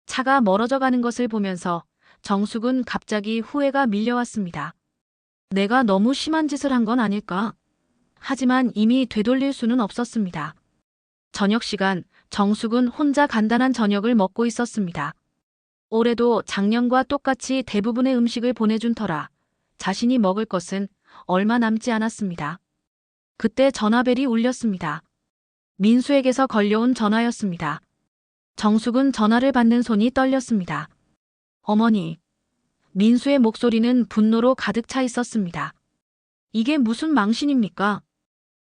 [SPEAKER 3] 차가 멀어져 가는 것을 보면서 정숙은 갑자기 후회가 밀려왔습니다. 내가 너무 심한 짓을 한 건 아닐까? 하지만 이미 되돌릴 수는 없었습니다. 저녁 시간, 정숙은 혼자 간단한 저녁을 먹고 있었습니다. 올해도 작년과 똑같이 대부분의 음식을 보내준 터라 자신이 먹을 것은 얼마 남지 않았습니다. 그때 전화벨이 울렸습니다. 민수에게서 걸려온 전화였습니다. 정숙은 전화를 받는 손이 떨렸습니다. 어머니. 민수의 목소리는 분노로 가득 차 있었습니다. 이게 무슨 망신입니까?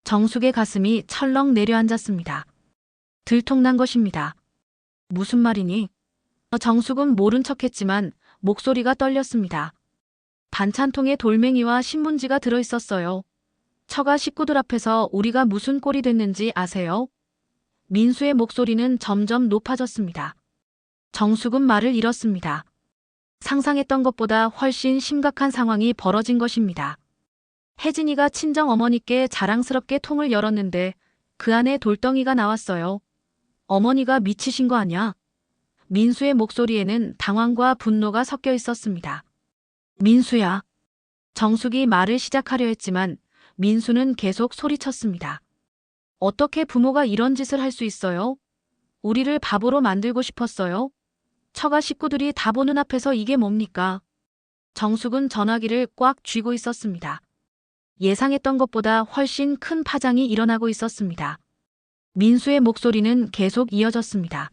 [SPEAKER 3] 정숙의 가슴이 철렁 내려앉았습니다. 들통난 것입니다. 무슨 말이니? 정숙은 모른 척했지만 목소리가 떨렸습니다. 반찬통에 돌멩이와 신문지가 들어있었어요. 처가 식구들 앞에서 우리가 무슨 꼴이 됐는지 아세요? 민수의 목소리는 점점 높아졌습니다. 정숙은 말을 잃었습니다. 상상했던 것보다 훨씬 심각한 상황이 벌어진 것입니다. 혜진이가 친정 어머니께 자랑스럽게 통을 열었는데 그 안에 돌덩이가 나왔어요. 어머니가 미치신 거 아냐? 민수의 목소리에는 당황과 분노가 섞여 있었습니다. 민수야. 정숙이 말을 시작하려 했지만 민수는 계속 소리쳤습니다. 어떻게 부모가 이런 짓을 할 수 있어요? 우리를 바보로 만들고 싶었어요? 처가 식구들이 다 보는 앞에서 이게 뭡니까? 정숙은 전화기를 꽉 쥐고 있었습니다. 예상했던 것보다 훨씬 큰 파장이 일어나고 있었습니다. 민수의 목소리는 계속 이어졌습니다.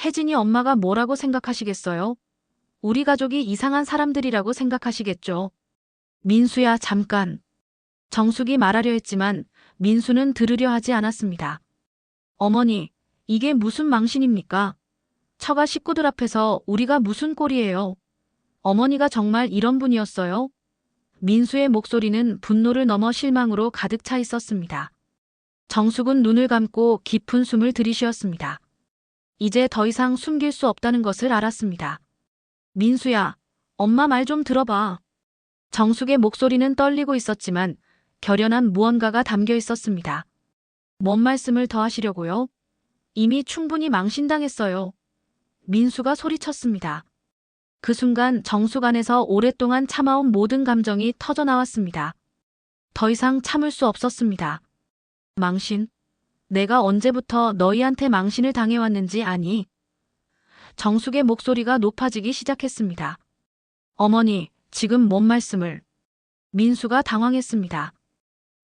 [SPEAKER 3] 혜진이 엄마가 뭐라고 생각하시겠어요? 우리 가족이 이상한 사람들이라고 생각하시겠죠. 민수야, 잠깐. 정숙이 말하려 했지만 민수는 들으려 하지 않았습니다. 어머니, 이게 무슨 망신입니까? 처가 식구들 앞에서 우리가 무슨 꼴이에요? 어머니가 정말 이런 분이었어요? 민수의 목소리는 분노를 넘어 실망으로 가득 차 있었습니다. 정숙은 눈을 감고 깊은 숨을 들이쉬었습니다. 이제 더 이상 숨길 수 없다는 것을 알았습니다. 민수야, 엄마 말 좀 들어봐. 정숙의 목소리는 떨리고 있었지만 결연한 무언가가 담겨 있었습니다. 뭔 말씀을 더 하시려고요? 이미 충분히 망신당했어요. 민수가 소리쳤습니다. 그 순간 정숙 안에서 오랫동안 참아온 모든 감정이 터져나왔습니다. 더 이상 참을 수 없었습니다. 망신? 내가 언제부터 너희한테 망신을 당해왔는지 아니? 정숙의 목소리가 높아지기 시작했습니다. 어머니, 지금 뭔 말씀을? 민수가 당황했습니다.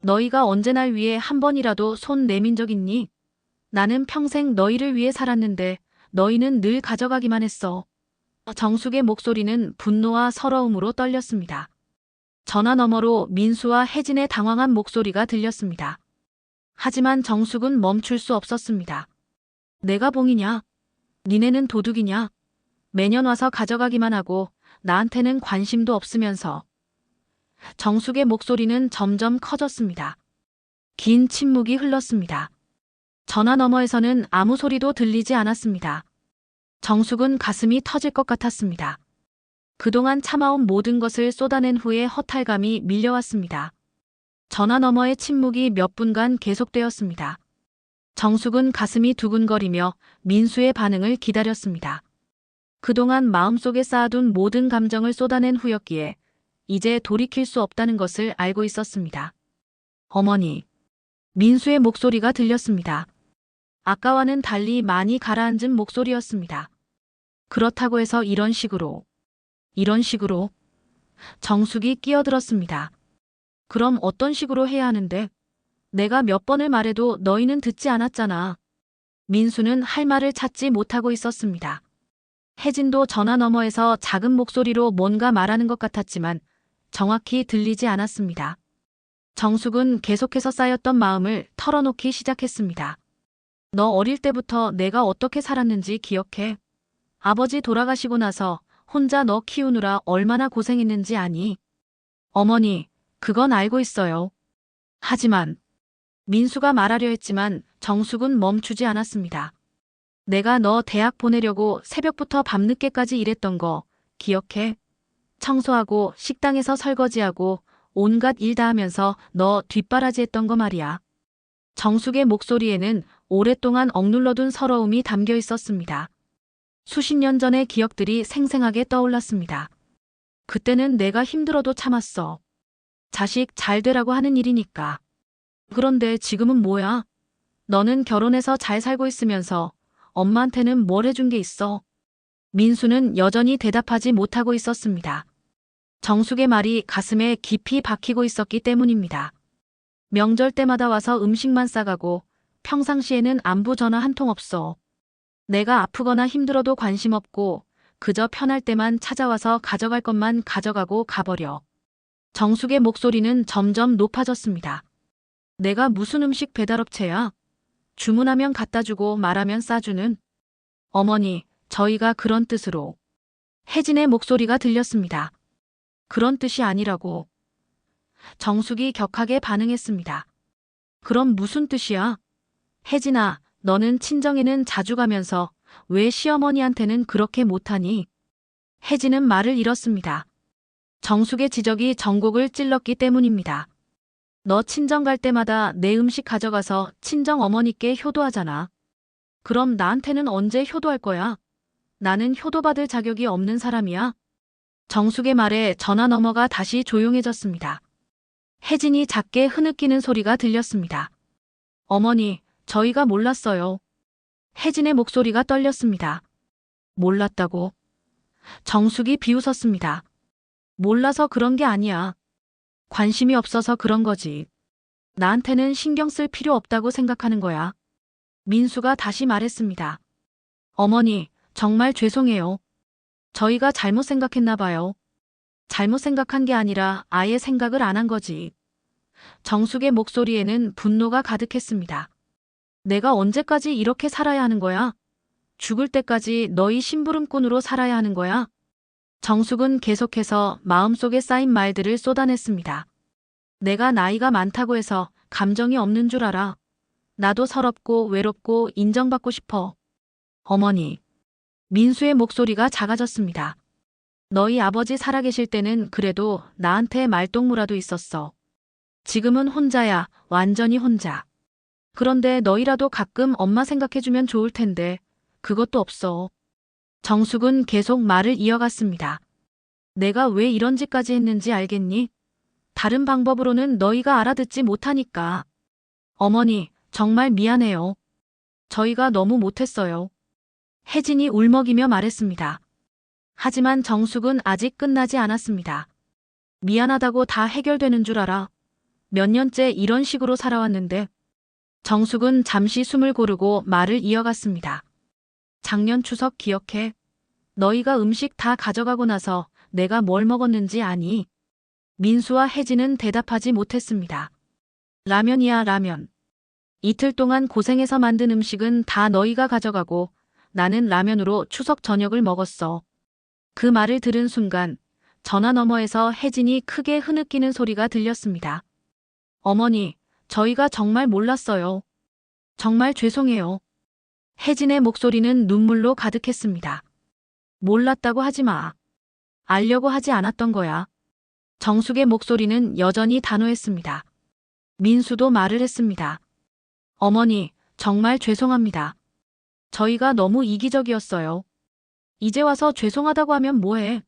[SPEAKER 3] 너희가 언제 날 위해 한 번이라도 손 내민 적 있니? 나는 평생 너희를 위해 살았는데 너희는 늘 가져가기만 했어. 정숙의 목소리는 분노와 서러움으로 떨렸습니다. 전화 너머로 민수와 혜진의 당황한 목소리가 들렸습니다. 하지만 정숙은 멈출 수 없었습니다. 내가 봉이냐? 니네는 도둑이냐? 매년 와서 가져가기만 하고 나한테는 관심도 없으면서. 정숙의 목소리는 점점 커졌습니다. 긴 침묵이 흘렀습니다. 전화 너머에서는 아무 소리도 들리지 않았습니다. 정숙은 가슴이 터질 것 같았습니다. 그동안 참아온 모든 것을 쏟아낸 후에 허탈감이 밀려왔습니다. 전화 너머의 침묵이 몇 분간 계속되었습니다. 정숙은 가슴이 두근거리며 민수의 반응을 기다렸습니다. 그동안 마음속에 쌓아둔 모든 감정을 쏟아낸 후였기에 이제 돌이킬 수 없다는 것을 알고 있었습니다. 어머니, 민수의 목소리가 들렸습니다. 아까와는 달리 많이 가라앉은 목소리였습니다. 그렇다고 해서 이런 식으로 정숙이 끼어들었습니다. 그럼 어떤 식으로 해야 하는데? 내가 몇 번을 말해도 너희는 듣지 않았잖아. 민수는 할 말을 찾지 못하고 있었습니다. 혜진도 전화 너머에서 작은 목소리로 뭔가 말하는 것 같았지만 정확히 들리지 않았습니다. 정숙은 계속해서 쌓였던 마음을 털어놓기 시작했습니다. 너 어릴 때부터 내가 어떻게 살았는지 기억해? 아버지 돌아가시고 나서 혼자 너 키우느라 얼마나 고생했는지 아니? 어머니, 그건 알고 있어요. 하지만 민수가 말하려 했지만 정숙은 멈추지 않았습니다. 내가 너 대학 보내려고 새벽부터 밤늦게까지 일했던 거 기억해? 청소하고 식당에서 설거지하고 온갖 일 다 하면서 너 뒷바라지 했던 거 말이야. 정숙의 목소리에는 오랫동안 억눌러둔 서러움이 담겨 있었습니다. 수십 년 전의 기억들이 생생하게 떠올랐습니다. 그때는 내가 힘들어도 참았어. 자식 잘 되라고 하는 일이니까. 그런데 지금은 뭐야? 너는 결혼해서 잘 살고 있으면서 엄마한테는 뭘 해준 게 있어? 민수는 여전히 대답하지 못하고 있었습니다. 정숙의 말이 가슴에 깊이 박히고 있었기 때문입니다. 명절 때마다 와서 음식만 싸가고 평상시에는 안부 전화 한 통 없어. 내가 아프거나 힘들어도 관심 없고 그저 편할 때만 찾아와서 가져갈 것만 가져가고 가버려. 정숙의 목소리는 점점 높아졌습니다. 내가 무슨 음식 배달업체야? 주문하면 갖다주고 말하면 싸주는? 어머니, 저희가 그런 뜻으로. 혜진의 목소리가 들렸습니다. 그런 뜻이 아니라고. 정숙이 격하게 반응했습니다. 그럼 무슨 뜻이야? 혜진아, 너는 친정에는 자주 가면서 왜 시어머니한테는 그렇게 못하니? 혜진은 말을 잃었습니다. 정숙의 지적이 전곡을 찔렀기 때문입니다. 너 친정 갈 때마다 내 음식 가져가서 친정 어머니께 효도하잖아. 그럼 나한테는 언제 효도할 거야? 나는 효도받을 자격이 없는 사람이야. 정숙의 말에 전화 너머가 다시 조용해졌습니다. 혜진이 작게 흐느끼는 소리가 들렸습니다. 어머니, 저희가 몰랐어요. 혜진의 목소리가 떨렸습니다. 몰랐다고? 정숙이 비웃었습니다. 몰라서 그런 게 아니야. 관심이 없어서 그런 거지. 나한테는 신경 쓸 필요 없다고 생각하는 거야. 민수가 다시 말했습니다. 어머니, 정말 죄송해요. 저희가 잘못 생각했나 봐요. 잘못 생각한 게 아니라 아예 생각을 안 한 거지. 정숙의 목소리에는 분노가 가득했습니다. 내가 언제까지 이렇게 살아야 하는 거야? 죽을 때까지 너희 심부름꾼으로 살아야 하는 거야? 정숙은 계속해서 마음속에 쌓인 말들을 쏟아냈습니다. 내가 나이가 많다고 해서 감정이 없는 줄 알아. 나도 서럽고 외롭고 인정받고 싶어. 어머니. 민수의 목소리가 작아졌습니다. 너희 아버지 살아계실 때는 그래도 나한테 말동무라도 있었어. 지금은 혼자야, 완전히 혼자. 그런데 너희라도 가끔 엄마 생각해주면 좋을 텐데 그것도 없어. 정숙은 계속 말을 이어갔습니다. 내가 왜 이런 짓까지 했는지 알겠니? 다른 방법으로는 너희가 알아듣지 못하니까. 어머니, 정말 미안해요. 저희가 너무 못했어요. 혜진이 울먹이며 말했습니다. 하지만 정숙은 아직 끝나지 않았습니다. 미안하다고 다 해결되는 줄 알아. 몇 년째 이런 식으로 살아왔는데. 정숙은 잠시 숨을 고르고 말을 이어갔습니다. 작년 추석 기억해? 너희가 음식 다 가져가고 나서 내가 뭘 먹었는지 아니? 민수와 혜진은 대답하지 못했습니다. 라면이야, 라면. 이틀 동안 고생해서 만든 음식은 다 너희가 가져가고 나는 라면으로 추석 저녁을 먹었어. 그 말을 들은 순간 전화 너머에서 혜진이 크게 흐느끼는 소리가 들렸습니다. 어머니, 저희가 정말 몰랐어요. 정말 죄송해요. 혜진의 목소리는 눈물로 가득했습니다. 몰랐다고 하지 마. 알려고 하지 않았던 거야. 정숙의 목소리는 여전히 단호했습니다. 민수도 말을 했습니다. 어머니, 정말 죄송합니다. 저희가 너무 이기적이었어요. 이제 와서 죄송하다고 하면 뭐해?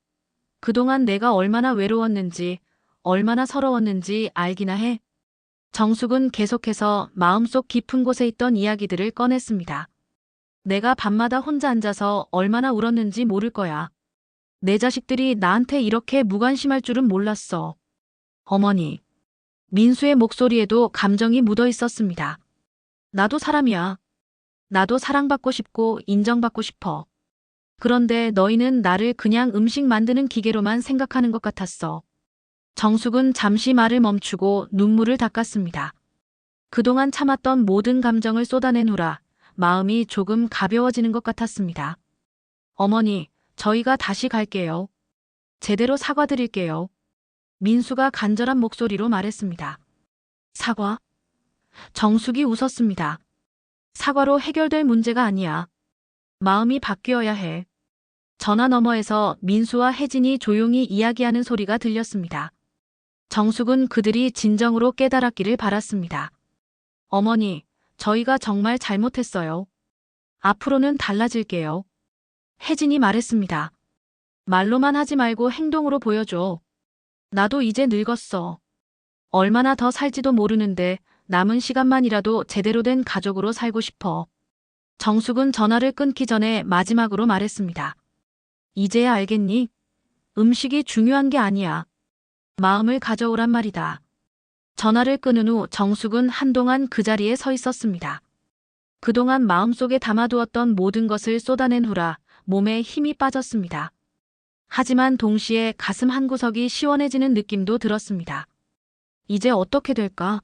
[SPEAKER 3] 그동안 내가 얼마나 외로웠는지, 얼마나 서러웠는지 알기나 해. 정숙은 계속해서 마음속 깊은 곳에 있던 이야기들을 꺼냈습니다. 내가 밤마다 혼자 앉아서 얼마나 울었는지 모를 거야. 내 자식들이 나한테 이렇게 무관심할 줄은 몰랐어. 어머니. 민수의 목소리에도 감정이 묻어 있었습니다. 나도 사람이야. 나도 사랑받고 싶고 인정받고 싶어. 그런데 너희는 나를 그냥 음식 만드는 기계로만 생각하는 것 같았어. 정숙은 잠시 말을 멈추고 눈물을 닦았습니다. 그동안 참았던 모든 감정을 쏟아낸 후라 마음이 조금 가벼워지는 것 같았습니다. 어머니, 저희가 다시 갈게요. 제대로 사과드릴게요. 민수가 간절한 목소리로 말했습니다. 사과? 정숙이 웃었습니다. 사과로 해결될 문제가 아니야. 마음이 바뀌어야 해. 전화 너머에서 민수와 혜진이 조용히 이야기하는 소리가 들렸습니다. 정숙은 그들이 진정으로 깨달았기를 바랐습니다. 어머니, 저희가 정말 잘못했어요. 앞으로는 달라질게요. 혜진이 말했습니다. 말로만 하지 말고 행동으로 보여줘. 나도 이제 늙었어. 얼마나 더 살지도 모르는데 남은 시간만이라도 제대로 된 가족으로 살고 싶어. 정숙은 전화를 끊기 전에 마지막으로 말했습니다. 이제야 알겠니? 음식이 중요한 게 아니야. 마음을 가져오란 말이다. 전화를 끊은 후 정숙은 한동안 그 자리에 서 있었습니다. 그동안 마음속에 담아두었던 모든 것을 쏟아낸 후라 몸에 힘이 빠졌습니다. 하지만 동시에 가슴 한구석이 시원해지는 느낌도 들었습니다. 이제 어떻게 될까?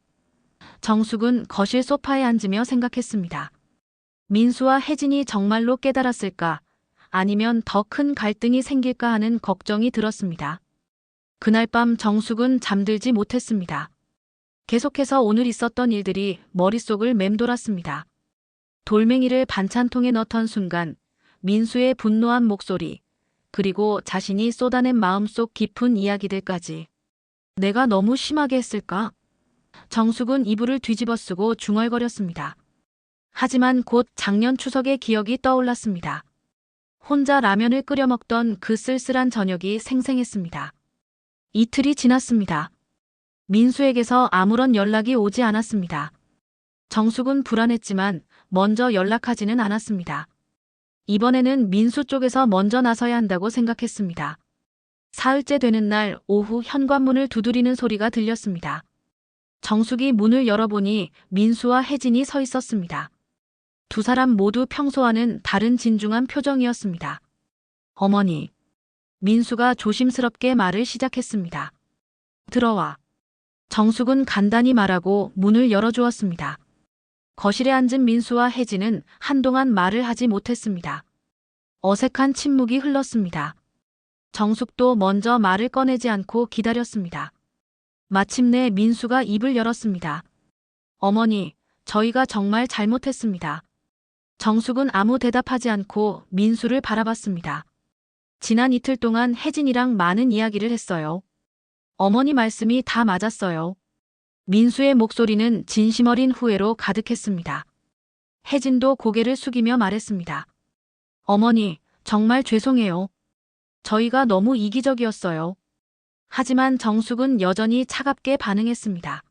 [SPEAKER 3] 정숙은 거실 소파에 앉으며 생각했습니다. 민수와 혜진이 정말로 깨달았을까? 아니면 더 큰 갈등이 생길까 하는 걱정이 들었습니다. 그날 밤 정숙은 잠들지 못했습니다. 계속해서 오늘 있었던 일들이 머릿속을 맴돌았습니다. 돌멩이를 반찬통에 넣던 순간 민수의 분노한 목소리, 그리고 자신이 쏟아낸 마음속 깊은 이야기들까지. 내가 너무 심하게 했을까? 정숙은 이불을 뒤집어 쓰고 중얼거렸습니다. 하지만 곧 작년 추석의 기억이 떠올랐습니다. 혼자 라면을 끓여 먹던 그 쓸쓸한 저녁이 생생했습니다. 이틀이 지났습니다. 민수에게서 아무런 연락이 오지 않았습니다. 정숙은 불안했지만 먼저 연락하지는 않았습니다. 이번에는 민수 쪽에서 먼저 나서야 한다고 생각했습니다. 사흘째 되는 날 오후 현관문을 두드리는 소리가 들렸습니다. 정숙이 문을 열어보니 민수와 혜진이 서 있었습니다. 두 사람 모두 평소와는 다른 진중한 표정이었습니다. 어머니. 민수가 조심스럽게 말을 시작했습니다. 들어와. 정숙은 간단히 말하고 문을 열어주었습니다. 거실에 앉은 민수와 혜진은 한동안 말을 하지 못했습니다. 어색한 침묵이 흘렀습니다. 정숙도 먼저 말을 꺼내지 않고 기다렸습니다. 마침내 민수가 입을 열었습니다. 어머니, 저희가 정말 잘못했습니다. 정숙은 아무 대답하지 않고 민수를 바라봤습니다. 지난 이틀 동안 혜진이랑 많은 이야기를 했어요. 어머니 말씀이 다 맞았어요. 민수의 목소리는 진심 어린 후회로 가득했습니다. 혜진도 고개를 숙이며 말했습니다. 어머니, 정말 죄송해요. 저희가 너무 이기적이었어요. 하지만 정숙은 여전히 차갑게 반응했습니다.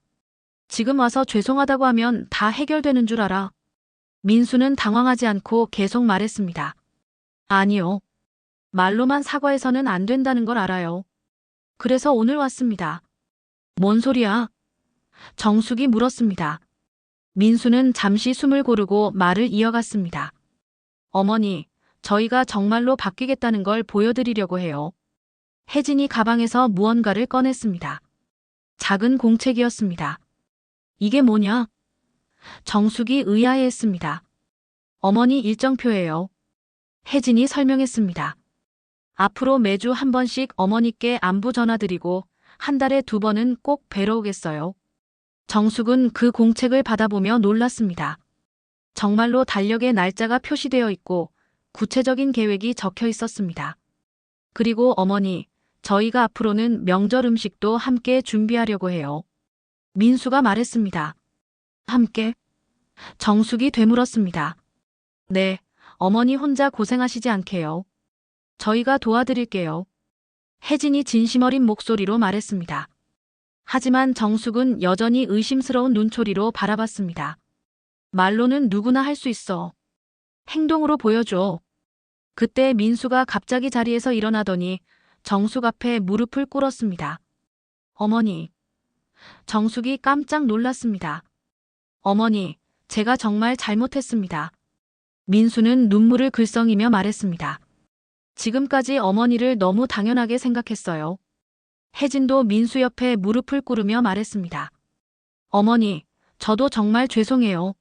[SPEAKER 3] 지금 와서 죄송하다고 하면 다 해결되는 줄 알아. 민수는 당황하지 않고 계속 말했습니다. 아니요. 말로만 사과해서는 안 된다는 걸 알아요. 그래서 오늘 왔습니다. 뭔 소리야? 정숙이 물었습니다. 민수는 잠시 숨을 고르고 말을 이어갔습니다. 어머니, 저희가 정말로 바뀌겠다는 걸 보여드리려고 해요. 혜진이 가방에서 무언가를 꺼냈습니다. 작은 공책이었습니다. 이게 뭐냐? 정숙이 의아해했습니다. 어머니 일정표예요. 혜진이 설명했습니다. 앞으로 매주 한 번씩 어머니께 안부 전화드리고 한 달에 2번은 꼭 뵈러 오겠어요. 정숙은 그 공책을 받아보며 놀랐습니다. 정말로 달력에 날짜가 표시되어 있고 구체적인 계획이 적혀 있었습니다. 그리고 어머니, 저희가 앞으로는 명절 음식도 함께 준비하려고 해요. 민수가 말했습니다. 함께? 정숙이 되물었습니다. 네, 어머니 혼자 고생하시지 않게요. 저희가 도와드릴게요. 혜진이 진심 어린 목소리로 말했습니다. 하지만 정숙은 여전히 의심스러운 눈초리로 바라봤습니다. 말로는 누구나 할 수 있어. 행동으로 보여줘. 그때 민수가 갑자기 자리에서 일어나더니 정숙 앞에 무릎을 꿇었습니다. 어머니. 정숙이 깜짝 놀랐습니다. 어머니, 제가 정말 잘못했습니다. 민수는 눈물을 글썽이며 말했습니다. 지금까지 어머니를 너무 당연하게 생각했어요. 혜진도 민수 옆에 무릎을 꿇으며 말했습니다. 어머니, 저도 정말 죄송해요.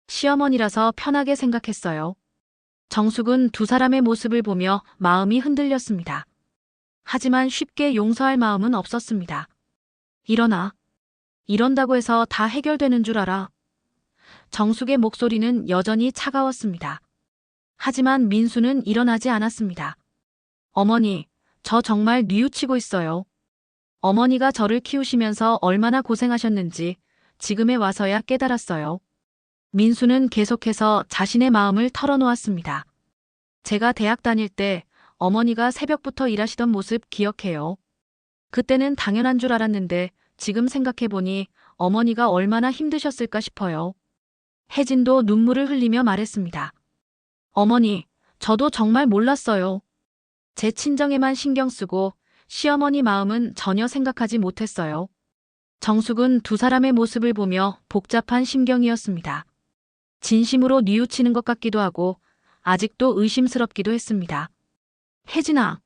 [SPEAKER 3] 시어머니라서 편하게 생각했어요. 정숙은 두 사람의 모습을 보며 마음이 흔들렸습니다. 하지만 쉽게 용서할 마음은 없었습니다. 일어나. 이런다고 해서 다 해결되는 줄 알아. 정숙의 목소리는 여전히 차가웠습니다. 하지만 민수는 일어나지 않았습니다. 어머니, 저 정말 뉘우치고 있어요. 어머니가 저를 키우시면서 얼마나 고생하셨는지 지금에 와서야 깨달았어요. 민수는 계속해서 자신의 마음을 털어놓았습니다. 제가 대학 다닐 때 어머니가 새벽부터 일하시던 모습 기억해요. 그때는 당연한 줄 알았는데 지금 생각해보니 어머니가 얼마나 힘드셨을까 싶어요. 혜진도 눈물을 흘리며 말했습니다. 어머니, 저도 정말 몰랐어요. 제 친정에만 신경 쓰고 시어머니 마음은 전혀 생각하지 못했어요. 정숙은 두 사람의 모습을 보며 복잡한 심경이었습니다. 진심으로 뉘우치는 것 같기도 하고 아직도 의심스럽기도 했습니다. 혜진아.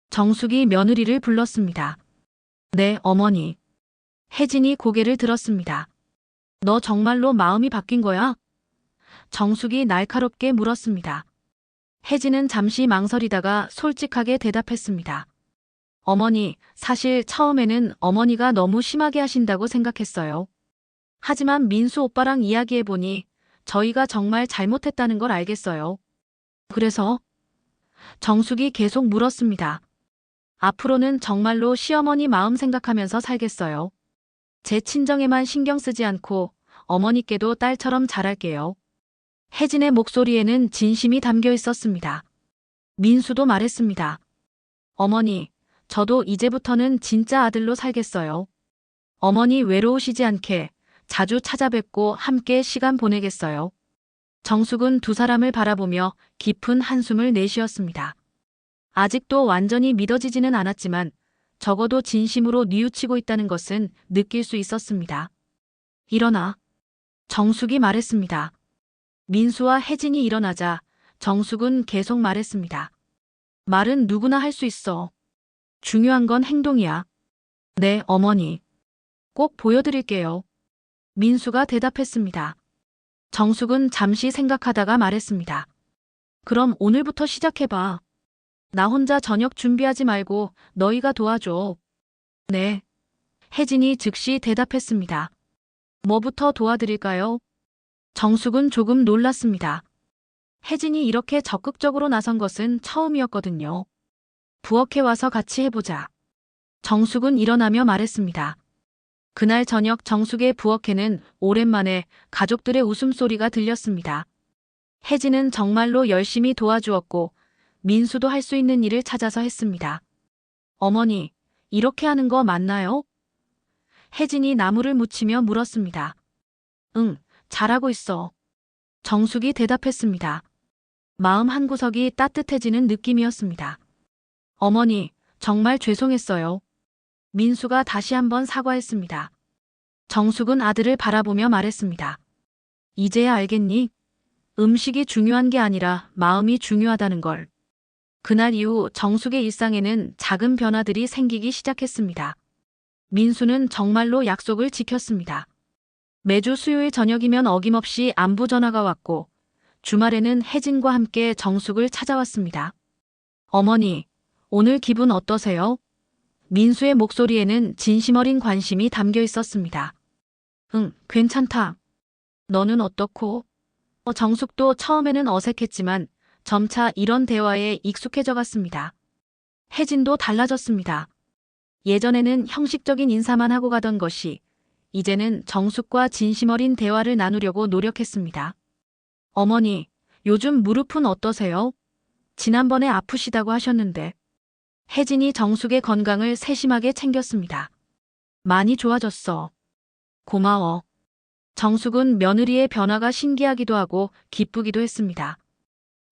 [SPEAKER 3] 정숙이 며느리를 불렀습니다. 네, 어머니. 혜진이 고개를 들었습니다. 너 정말로 마음이 바뀐 거야? 정숙이 날카롭게 물었습니다. 혜진은 잠시 망설이다가 솔직하게 대답했습니다. 어머니, 사실 처음에는 어머니가 너무 심하게 하신다고 생각했어요. 하지만 민수 오빠랑 이야기해보니 저희가 정말 잘못했다는 걸 알겠어요. 그래서? 정숙이 계속 물었습니다. 앞으로는 정말로 시어머니 마음 생각하면서 살겠어요. 제 친정에만 신경 쓰지 않고 어머니께도 딸처럼 잘할게요. 혜진의 목소리에는 진심이 담겨 있었습니다. 민수도 말했습니다. 어머니, 저도 이제부터는 진짜 아들로 살겠어요. 어머니 외로우시지 않게 자주 찾아뵙고 함께 시간 보내겠어요. 정숙은 두 사람을 바라보며 깊은 한숨을 내쉬었습니다. 아직도 완전히 믿어지지는 않았지만 적어도 진심으로 뉘우치고 있다는 것은 느낄 수 있었습니다. 일어나. 정숙이 말했습니다. 민수와 혜진이 일어나자 정숙은 계속 말했습니다. 말은 누구나 할 수 있어. 중요한 건 행동이야. 네, 어머니. 꼭 보여드릴게요. 민수가 대답했습니다. 정숙은 잠시 생각하다가 말했습니다. 그럼 오늘부터 시작해봐. 나 혼자 저녁 준비하지 말고 너희가 도와줘. 네. 혜진이 즉시 대답했습니다. 뭐부터 도와드릴까요? 정숙은 조금 놀랐습니다. 혜진이 이렇게 적극적으로 나선 것은 처음이었거든요. 부엌에 와서 같이 해보자. 정숙은 일어나며 말했습니다. 그날 저녁 정숙의 부엌에는 오랜만에 가족들의 웃음소리가 들렸습니다. 혜진은 정말로 열심히 도와주었고 민수도 할 수 있는 일을 찾아서 했습니다. 어머니, 이렇게 하는 거 맞나요? 혜진이 나무를 묻히며 물었습니다. 응, 잘하고 있어. 정숙이 대답했습니다. 마음 한구석이 따뜻해지는 느낌이었습니다. 어머니, 정말 죄송했어요. 민수가 다시 한번 사과했습니다. 정숙은 아들을 바라보며 말했습니다. 이제야 알겠니? 음식이 중요한 게 아니라 마음이 중요하다는 걸. 그날 이후 정숙의 일상에는 작은 변화들이 생기기 시작했습니다. 민수는 정말로 약속을 지켰습니다. 매주 수요일 저녁이면 어김없이 안부 전화가 왔고 주말에는 혜진과 함께 정숙을 찾아왔습니다. 어머니, 오늘 기분 어떠세요? 민수의 목소리에는 진심 어린 관심이 담겨 있었습니다. 응, 괜찮다. 너는 어떻고? 정숙도 처음에는 어색했지만 점차 이런 대화에 익숙해져 갔습니다. 혜진도 달라졌습니다. 예전에는 형식적인 인사만 하고 가던 것이 이제는 정숙과 진심 어린 대화를 나누려고 노력했습니다. 어머니, 요즘 무릎은 어떠세요? 지난번에 아프시다고 하셨는데. 혜진이 정숙의 건강을 세심하게 챙겼습니다. 많이 좋아졌어. 고마워. 정숙은 며느리의 변화가 신기하기도 하고 기쁘기도 했습니다.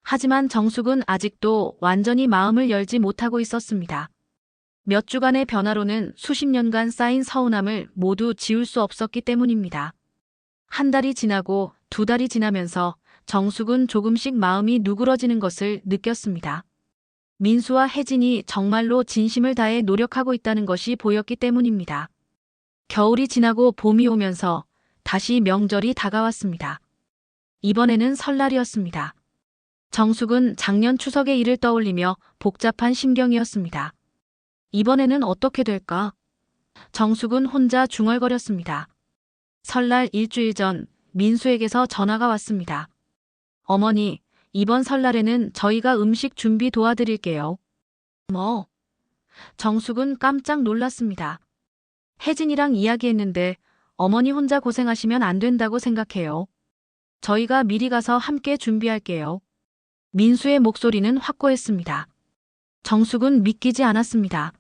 [SPEAKER 3] 하지만 정숙은 아직도 완전히 마음을 열지 못하고 있었습니다. 몇 주간의 변화로는 수십 년간 쌓인 서운함을 모두 지울 수 없었기 때문입니다. 한 달이 지나고 두 달이 지나면서 정숙은 조금씩 마음이 누그러지는 것을 느꼈습니다. 민수와 혜진이 정말로 진심을 다해 노력하고 있다는 것이 보였기 때문입니다. 겨울이 지나고 봄이 오면서 다시 명절이 다가왔습니다. 이번에는 설날이었습니다. 정숙은 작년 추석의 일을 떠올리며 복잡한 심경이었습니다. 이번에는 어떻게 될까? 정숙은 혼자 중얼거렸습니다. 설날 일주일 전 민수에게서 전화가 왔습니다. 어머니, 이번 설날에는 저희가 음식 준비 도와드릴게요. 뭐? 정숙은 깜짝 놀랐습니다. 혜진이랑 이야기했는데 어머니 혼자 고생하시면 안 된다고 생각해요. 저희가 미리 가서 함께 준비할게요. 민수의 목소리는 확고했습니다. 정숙은 믿기지 않았습니다.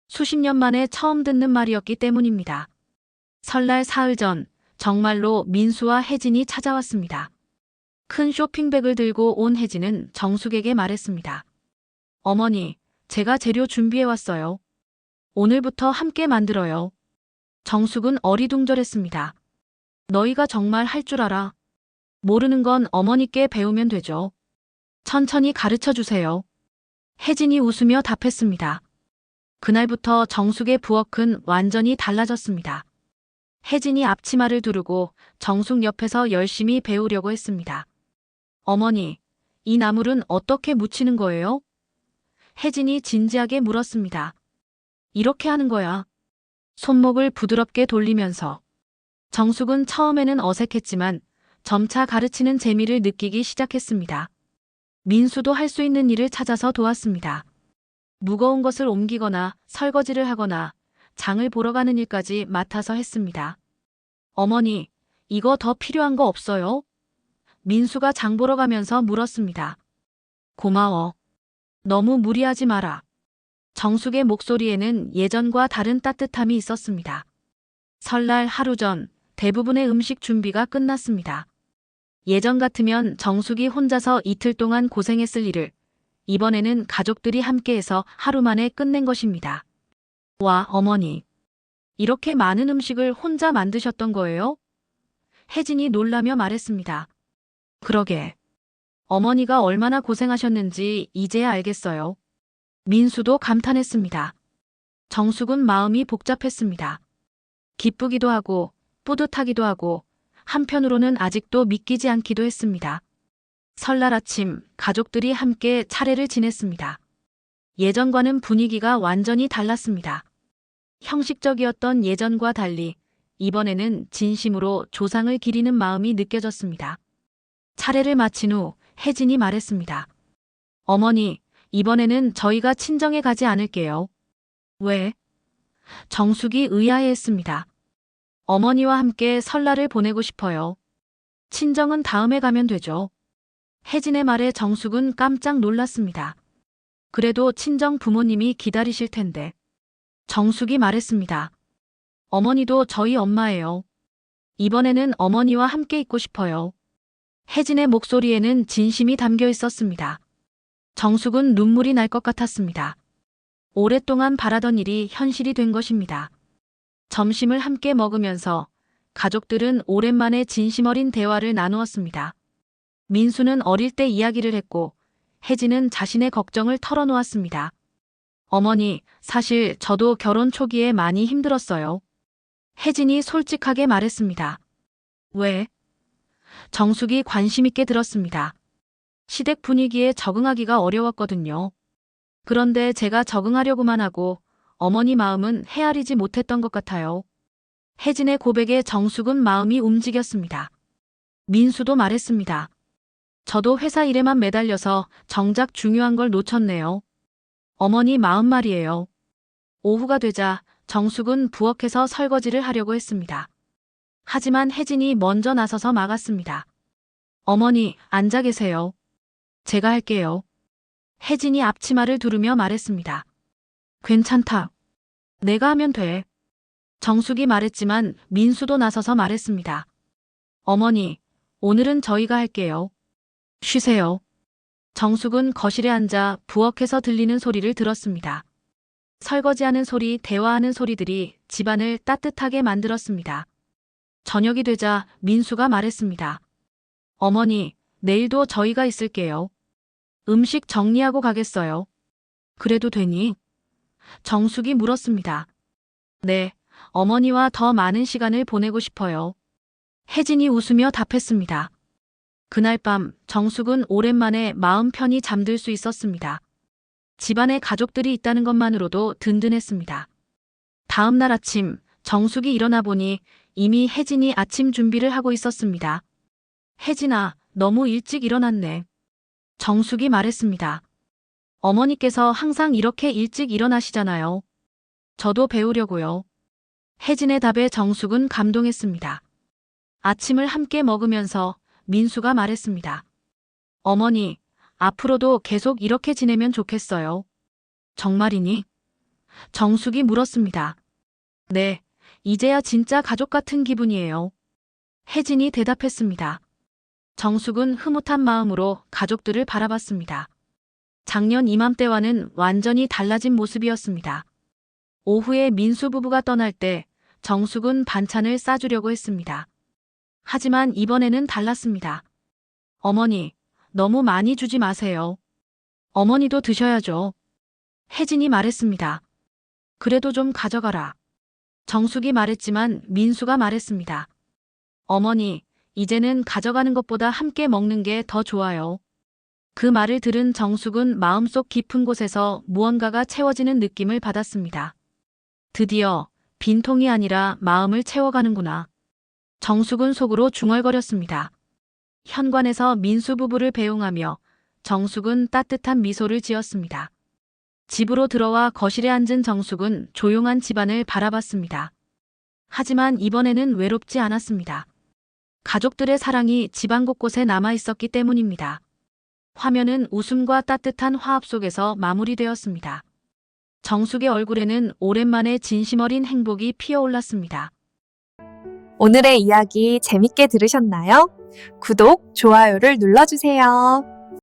[SPEAKER 3] 수십 년 만에 처음 듣는 말이었기 때문입니다. 설날 사흘 전 정말로 민수와 혜진이 찾아왔습니다. 큰 쇼핑백을 들고 온 혜진은 정숙에게 말했습니다. 어머니, 제가 재료 준비해왔어요. 오늘부터 함께 만들어요. 정숙은 어리둥절했습니다. 너희가 정말 할 줄 알아. 모르는 건 어머니께 배우면 되죠. 천천히 가르쳐 주세요. 혜진이 웃으며 답했습니다. 그날부터 정숙의 부엌은 완전히 달라졌습니다. 혜진이 앞치마를 두르고 정숙 옆에서 열심히 배우려고 했습니다. 어머니, 이 나물은 어떻게 무치는 거예요? 혜진이 진지하게 물었습니다. 이렇게 하는 거야. 손목을 부드럽게 돌리면서. 정숙은 처음에는 어색했지만 점차 가르치는 재미를 느끼기 시작했습니다. 민수도 할 수 있는 일을 찾아서 도왔습니다. 무거운 것을 옮기거나 설거지를 하거나 장을 보러 가는 일까지 맡아서 했습니다. 어머니, 이거 더 필요한 거 없어요? 민수가 장 보러 가면서 물었습니다. 고마워. 너무 무리하지 마라. 정숙의 목소리에는 예전과 다른 따뜻함이 있었습니다. 설날 하루 전 대부분의 음식 준비가 끝났습니다. 예전 같으면 정숙이 혼자서 이틀 동안 고생했을 일을 이번에는 가족들이 함께해서 하루 만에 끝낸 것입니다. 와, 어머니. 이렇게 많은 음식을 혼자 만드셨던 거예요? 혜진이 놀라며 말했습니다. 그러게. 어머니가 얼마나 고생하셨는지 이제야 알겠어요. 민수도 감탄했습니다. 정숙은 마음이 복잡했습니다. 기쁘기도 하고 뿌듯하기도 하고 한편으로는 아직도 믿기지 않기도 했습니다. 설날 아침 가족들이 함께 차례를 지냈습니다. 예전과는 분위기가 완전히 달랐습니다. 형식적이었던 예전과 달리 이번에는 진심으로 조상을 기리는 마음이 느껴졌습니다. 차례를 마친 후 혜진이 말했습니다. 어머니, 이번에는 저희가 친정에 가지 않을게요. 왜? 정숙이 의아해했습니다. 어머니와 함께 설날을 보내고 싶어요. 친정은 다음에 가면 되죠. 혜진의 말에 정숙은 깜짝 놀랐습니다. 그래도 친정 부모님이 기다리실 텐데. 정숙이 말했습니다. 어머니도 저희 엄마예요. 이번에는 어머니와 함께 있고 싶어요. 혜진의 목소리에는 진심이 담겨 있었습니다. 정숙은 눈물이 날 것 같았습니다. 오랫동안 바라던 일이 현실이 된 것입니다. 점심을 함께 먹으면서 가족들은 오랜만에 진심 어린 대화를 나누었습니다. 민수는 어릴 때 이야기를 했고 혜진은 자신의 걱정을 털어놓았습니다. 어머니, 사실 저도 결혼 초기에 많이 힘들었어요. 혜진이 솔직하게 말했습니다. 왜? 정숙이 관심 있게 들었습니다. 시댁 분위기에 적응하기가 어려웠거든요. 그런데 제가 적응하려고만 하고 어머니 마음은 헤아리지 못했던 것 같아요. 혜진의 고백에 정숙은 마음이 움직였습니다. 민수도 말했습니다. 저도 회사 일에만 매달려서 정작 중요한 걸 놓쳤네요. 어머니 마음 말이에요. 오후가 되자 정숙은 부엌에서 설거지를 하려고 했습니다. 하지만 혜진이 먼저 나서서 막았습니다. 어머니, 앉아 계세요. 제가 할게요. 혜진이 앞치마를 두르며 말했습니다. 괜찮다. 내가 하면 돼. 정숙이 말했지만 민수도 나서서 말했습니다. 어머니, 오늘은 저희가 할게요. 쉬세요. 정숙은 거실에 앉아 부엌에서 들리는 소리를 들었습니다. 설거지하는 소리, 대화하는 소리들이 집안을 따뜻하게 만들었습니다. 저녁이 되자 민수가 말했습니다. 어머니, 내일도 저희가 있을게요. 음식 정리하고 가겠어요. 그래도 되니? 정숙이 물었습니다. 네, 어머니와 더 많은 시간을 보내고 싶어요. 혜진이 웃으며 답했습니다. 그날 밤 정숙은 오랜만에 마음 편히 잠들 수 있었습니다. 집안에 가족들이 있다는 것만으로도 든든했습니다. 다음 날 아침 정숙이 일어나 보니 이미 혜진이 아침 준비를 하고 있었습니다. 혜진아, 너무 일찍 일어났네. 정숙이 말했습니다. 어머니께서 항상 이렇게 일찍 일어나시잖아요. 저도 배우려고요. 혜진의 답에 정숙은 감동했습니다. 아침을 함께 먹으면서 민수가 말했습니다. 어머니, 앞으로도 계속 이렇게 지내면 좋겠어요. 정말이니? 정숙이 물었습니다. 네, 이제야 진짜 가족 같은 기분이에요. 혜진이 대답했습니다. 정숙은 흐뭇한 마음으로 가족들을 바라봤습니다. 작년 이맘때와는 완전히 달라진 모습이었습니다. 오후에 민수 부부가 떠날 때 정숙은 반찬을 싸주려고 했습니다. 하지만 이번에는 달랐습니다. 어머니, 너무 많이 주지 마세요. 어머니도 드셔야죠. 혜진이 말했습니다. 그래도 좀 가져가라. 정숙이 말했지만 민수가 말했습니다. 어머니, 이제는 가져가는 것보다 함께 먹는 게 더 좋아요. 그 말을 들은 정숙은 마음속 깊은 곳에서 무언가가 채워지는 느낌을 받았습니다. 드디어 빈통이 아니라 마음을 채워가는구나. 정숙은 속으로 중얼거렸습니다. 현관에서 민수 부부를 배웅하며 정숙은 따뜻한 미소를 지었습니다. 집으로 들어와 거실에 앉은 정숙은 조용한 집안을 바라봤습니다. 하지만 이번에는 외롭지 않았습니다. 가족들의 사랑이 집안 곳곳에 남아 있었기 때문입니다. 화면은 웃음과 따뜻한 화합 속에서 마무리되었습니다. 정숙의 얼굴에는 오랜만에 진심 어린 행복이 피어올랐습니다.
[SPEAKER 2] 오늘의 이야기 재밌게 들으셨나요? 구독, 좋아요를 눌러주세요.